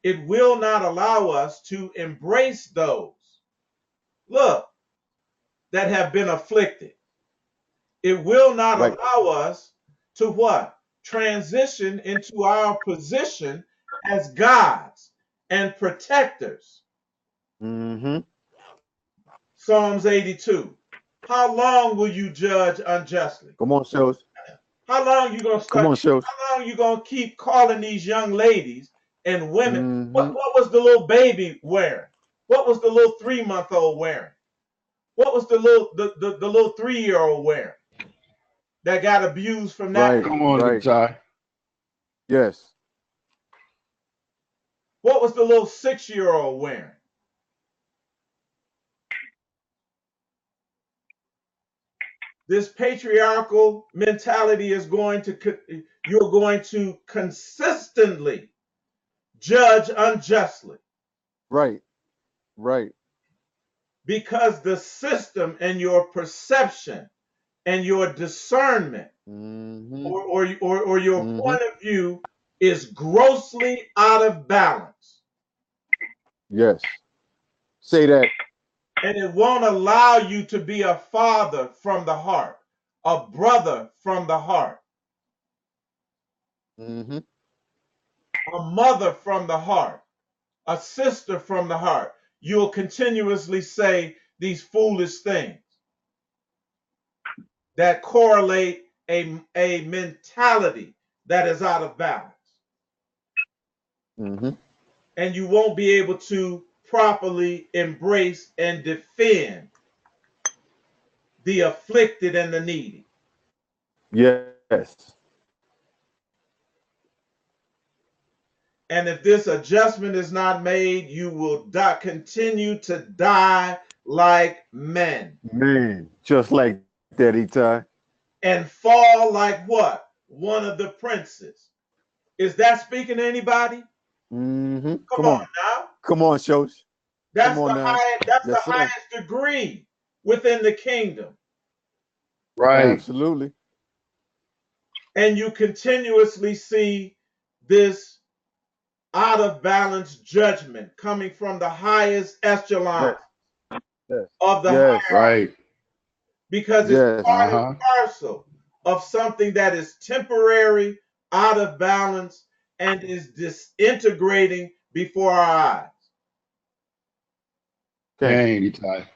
It will not allow us to embrace those, look, that have been afflicted. It will not allow us to what? Transition into our position as gods and protectors. Psalms 82. How long will you judge unjustly? Come on, Shells. How long you gonna Come on, Shells. How long you gonna keep calling these young ladies and women? What was the little baby wearing? What was the little 3-month-old wearing? What was the little 3-year-old wearing that got abused from that? Come on, Eitai. Yes. What was the little 6-year-old wearing? This patriarchal mentality is you're going to consistently judge unjustly Right. Right. because the system and your perception and your discernment Mm-hmm. or your Mm-hmm. point of view is grossly out of balance. Yes. Say that. And it won't allow you to be a father from the heart, a brother from the heart, Mm-hmm. a mother from the heart, a sister from the heart. You'll continuously say these foolish things that correlate a mentality that is out of balance. Mm-hmm. And you won't be able to properly embrace and defend the afflicted and the needy. Yes. And if this adjustment is not made, you will continue to die like men Man. Just like that, Eitai. and fall like what? One of the princes. Is that speaking to anybody? Mm-hmm. Come Come on on. now. Come on, Shows. Come That's the on now. highest, that's the Yes, sir. highest degree within the kingdom. Right. Absolutely. And you continuously see this out of balance judgment coming from the highest echelon Yes. Yes. of the Yes. hierarchy Right. because it's Yes. part and Uh-huh. parcel of something that is temporary, out of balance, and is disintegrating before our eyes. Okay. Dang, Eitai.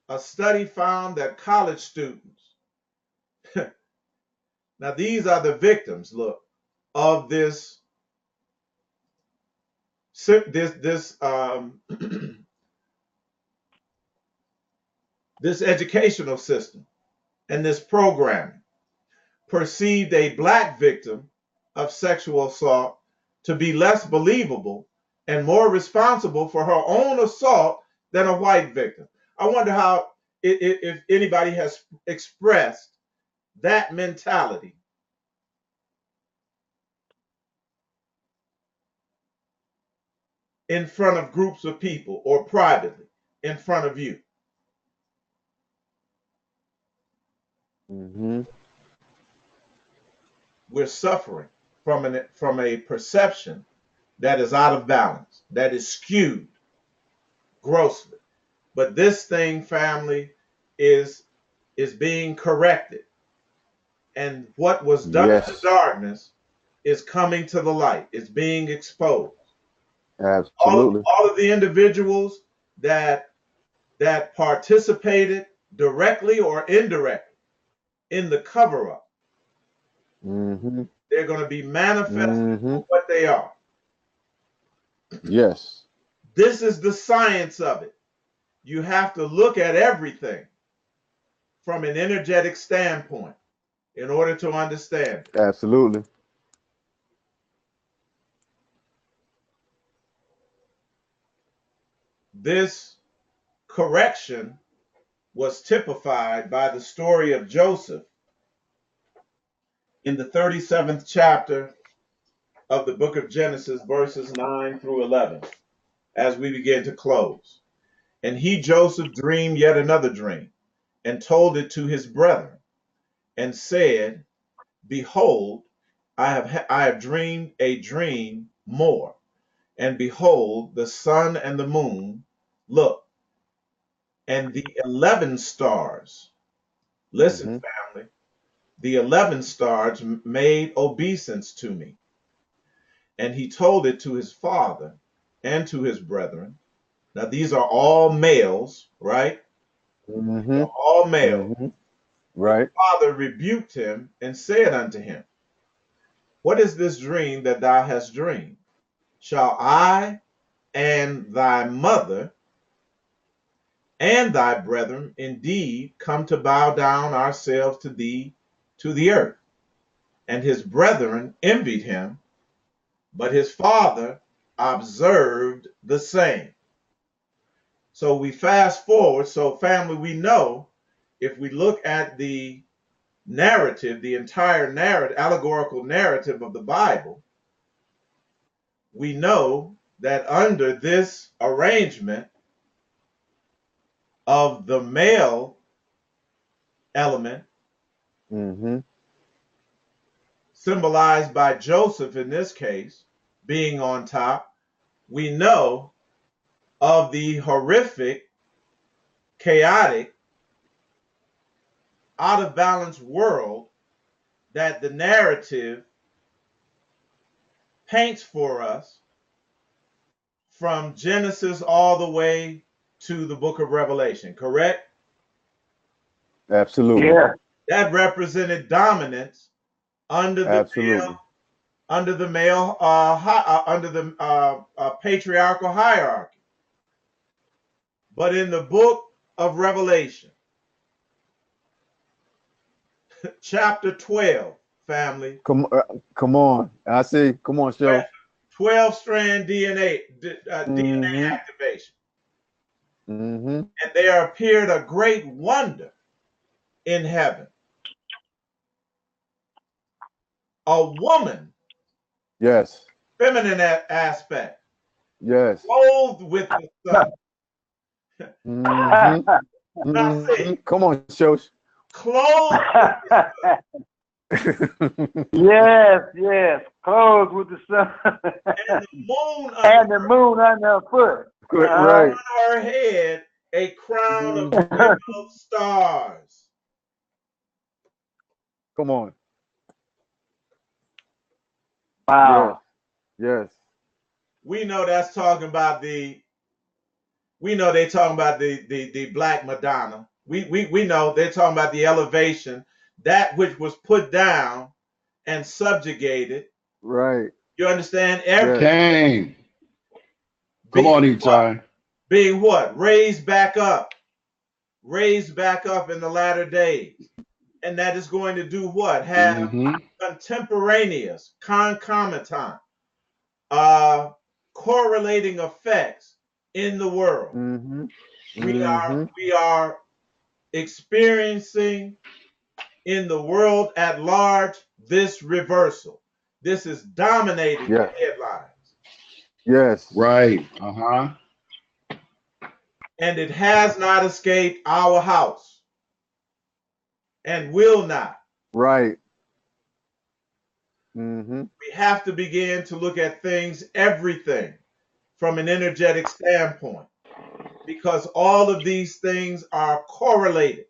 A study found that college students, now these are the victims, look, of this this educational system and this programming, perceived a black victim of sexual assault to be less believable and more responsible for her own assault than a white victim. I wonder how, if anybody has expressed that mentality in front of groups of people or privately in front of you. Mm-hmm. We're suffering from a perception that is out of balance, that is skewed grossly. But this thing, family, is is being corrected. And what was done in the Yes. darkness is coming to the light. It's being exposed. Absolutely. All of the individuals that participated directly or indirectly in the cover up, Mm-hmm. they're going to be manifested Mm-hmm. for what they are. Yes. This is the science of it. You have to look at everything from an energetic standpoint in order to understand it. Absolutely. This correction was typified by the story of Joseph in the 37th chapter of the book of Genesis, verses 9 through 11, as we begin to close. And he, Joseph, dreamed yet another dream and told it to his brethren and said, Behold, I have dreamed a dream more. And behold, the sun and the moon, look, and the 11 stars. Listen, Mm-hmm. family, the 11 stars made obeisance to me. And he told it to his father and to his brethren. Now, these are all males, right? Mm-hmm. All males. Mm-hmm. His Right. father rebuked him and said unto him, What is this dream that thou hast dreamed? Shall I and thy mother and thy brethren indeed come to bow down ourselves to thee to the earth? And his brethren envied him, but his father observed the same. So we fast forward. So family, we know if we look at the narrative, the entire narrative, allegorical narrative of the Bible, we know that under this arrangement of the male element, Mm-hmm. symbolized by Joseph in this case, being on top, we know of the horrific, chaotic, out of balance world that the narrative paints for us from Genesis all the way to the book of Revelation, correct? Absolutely. Yeah. That represented dominance under the Absolutely. under the male under the patriarchal hierarchy. But in the book of Revelation, chapter 12, family, Come on. I see. Come on, show. 12 strand DNA Mm-hmm. activation. Mm-hmm. And there appeared a great wonder in heaven. A woman, Yes. feminine aspect, Yes. clothed with the sun. Mm-hmm. Now Mm-hmm. see, Come on, show. clothed Yes, yes. Clothes with the sun and the moon and the moon under her foot. Right. on her head a crown of Mhm. 12 stars. Come on. Wow. Yes. We know that's talking about we know they're talking about the Black Madonna. We know they're talking about the elevation, that which was put down and subjugated. Right. You understand? Yes. Dang. Come Being on, what? Eitai. Being what? Raised back up in the latter days. And that is going to do what? Have Mm-hmm. contemporaneous, concomitant, uh, correlating effects in the world. Mm-hmm. We are Mm-hmm. we are experiencing in the world at large this reversal. This is dominating the Yes. headlines, Yes. Right. Uh-huh. and it has not escaped our house and will not. Right. Mm-hmm. We have to begin to look at things, everything, from an energetic standpoint, because all of these things are correlated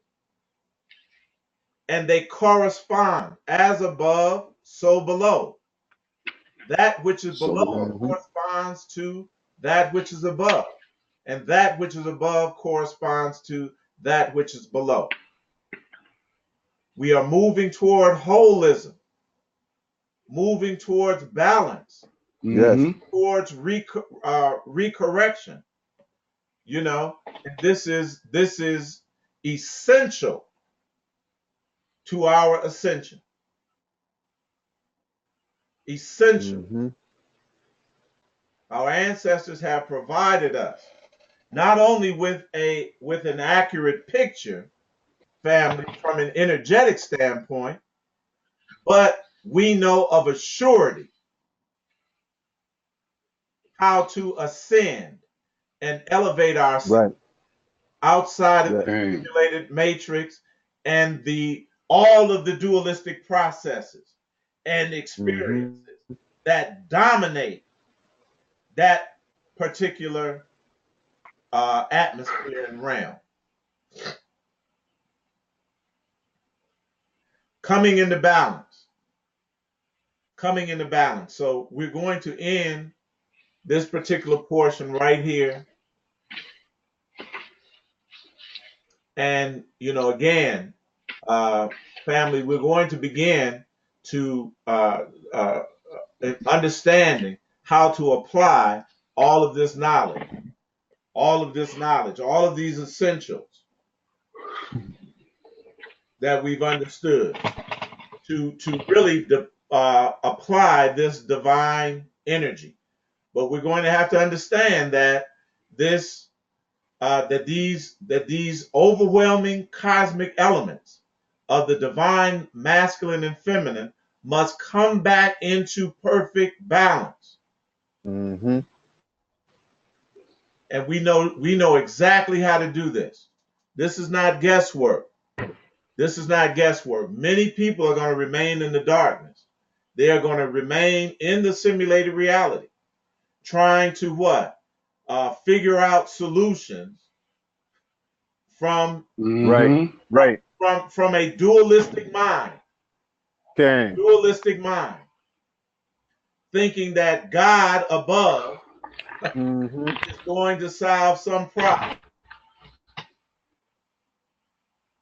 and they correspond as above, so below. That which is So below Mm-hmm. corresponds to that which is above, and that which is above corresponds to that which is below. We are moving toward holism, moving towards balance, Yes. mm-hmm. towards recorrection. You know, and this is essential to our ascension. Essential. Mm-hmm. Our ancestors have provided us not only with an accurate picture, family, from an energetic standpoint, but we know of a surety how to ascend and elevate ourselves Right. outside of the Yes. Dang. manipulated matrix and the all of the dualistic processes and Mm-hmm. experiences that dominate that particular atmosphere and realm. Coming into balance. Coming into balance. So we're going to end this particular portion right here. And, again, family, we're going to begin to uh, understanding how to apply all of this knowledge, all of these essentials that we've understood to really apply this divine energy, But we're going to have to understand that these overwhelming cosmic elements of the divine masculine and feminine must come back into perfect balance. Mm-hmm. And we know exactly how to do this. This is not guesswork. This is not guesswork. Many people are going to remain in the darkness. They are going to remain in the simulated reality, trying to what? Figure out solutions from Right. Mm-hmm. Right. from a dualistic mind. Okay. Dualistic mind, thinking that God above Mm-hmm. is going to solve some problem,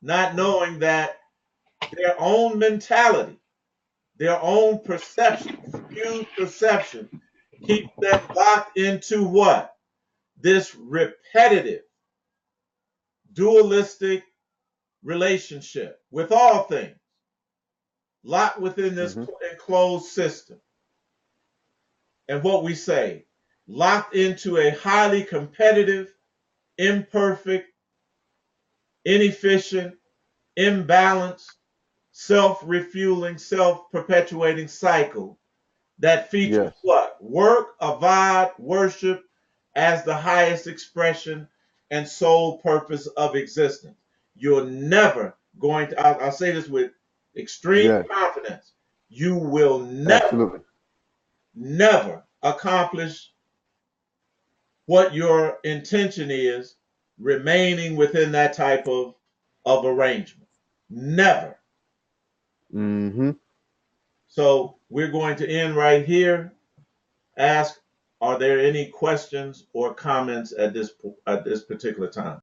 not knowing that their own mentality, their own perception, skewed perception, keeps them locked into what? This repetitive, dualistic relationship with all things, locked within this Mm-hmm. enclosed system. And what we say, locked into a highly competitive, imperfect, inefficient, imbalanced, self-refueling, self-perpetuating cycle that features Yes. what? Work, avad, worship as the highest expression and sole purpose of existence. You're never going to, I'll say this with extreme Yes. confidence, you will Absolutely. never accomplish what your intention is remaining within that type of arrangement. Never. Mm-hmm. So we're going to end right here. Ask, are there any questions or comments at this particular time?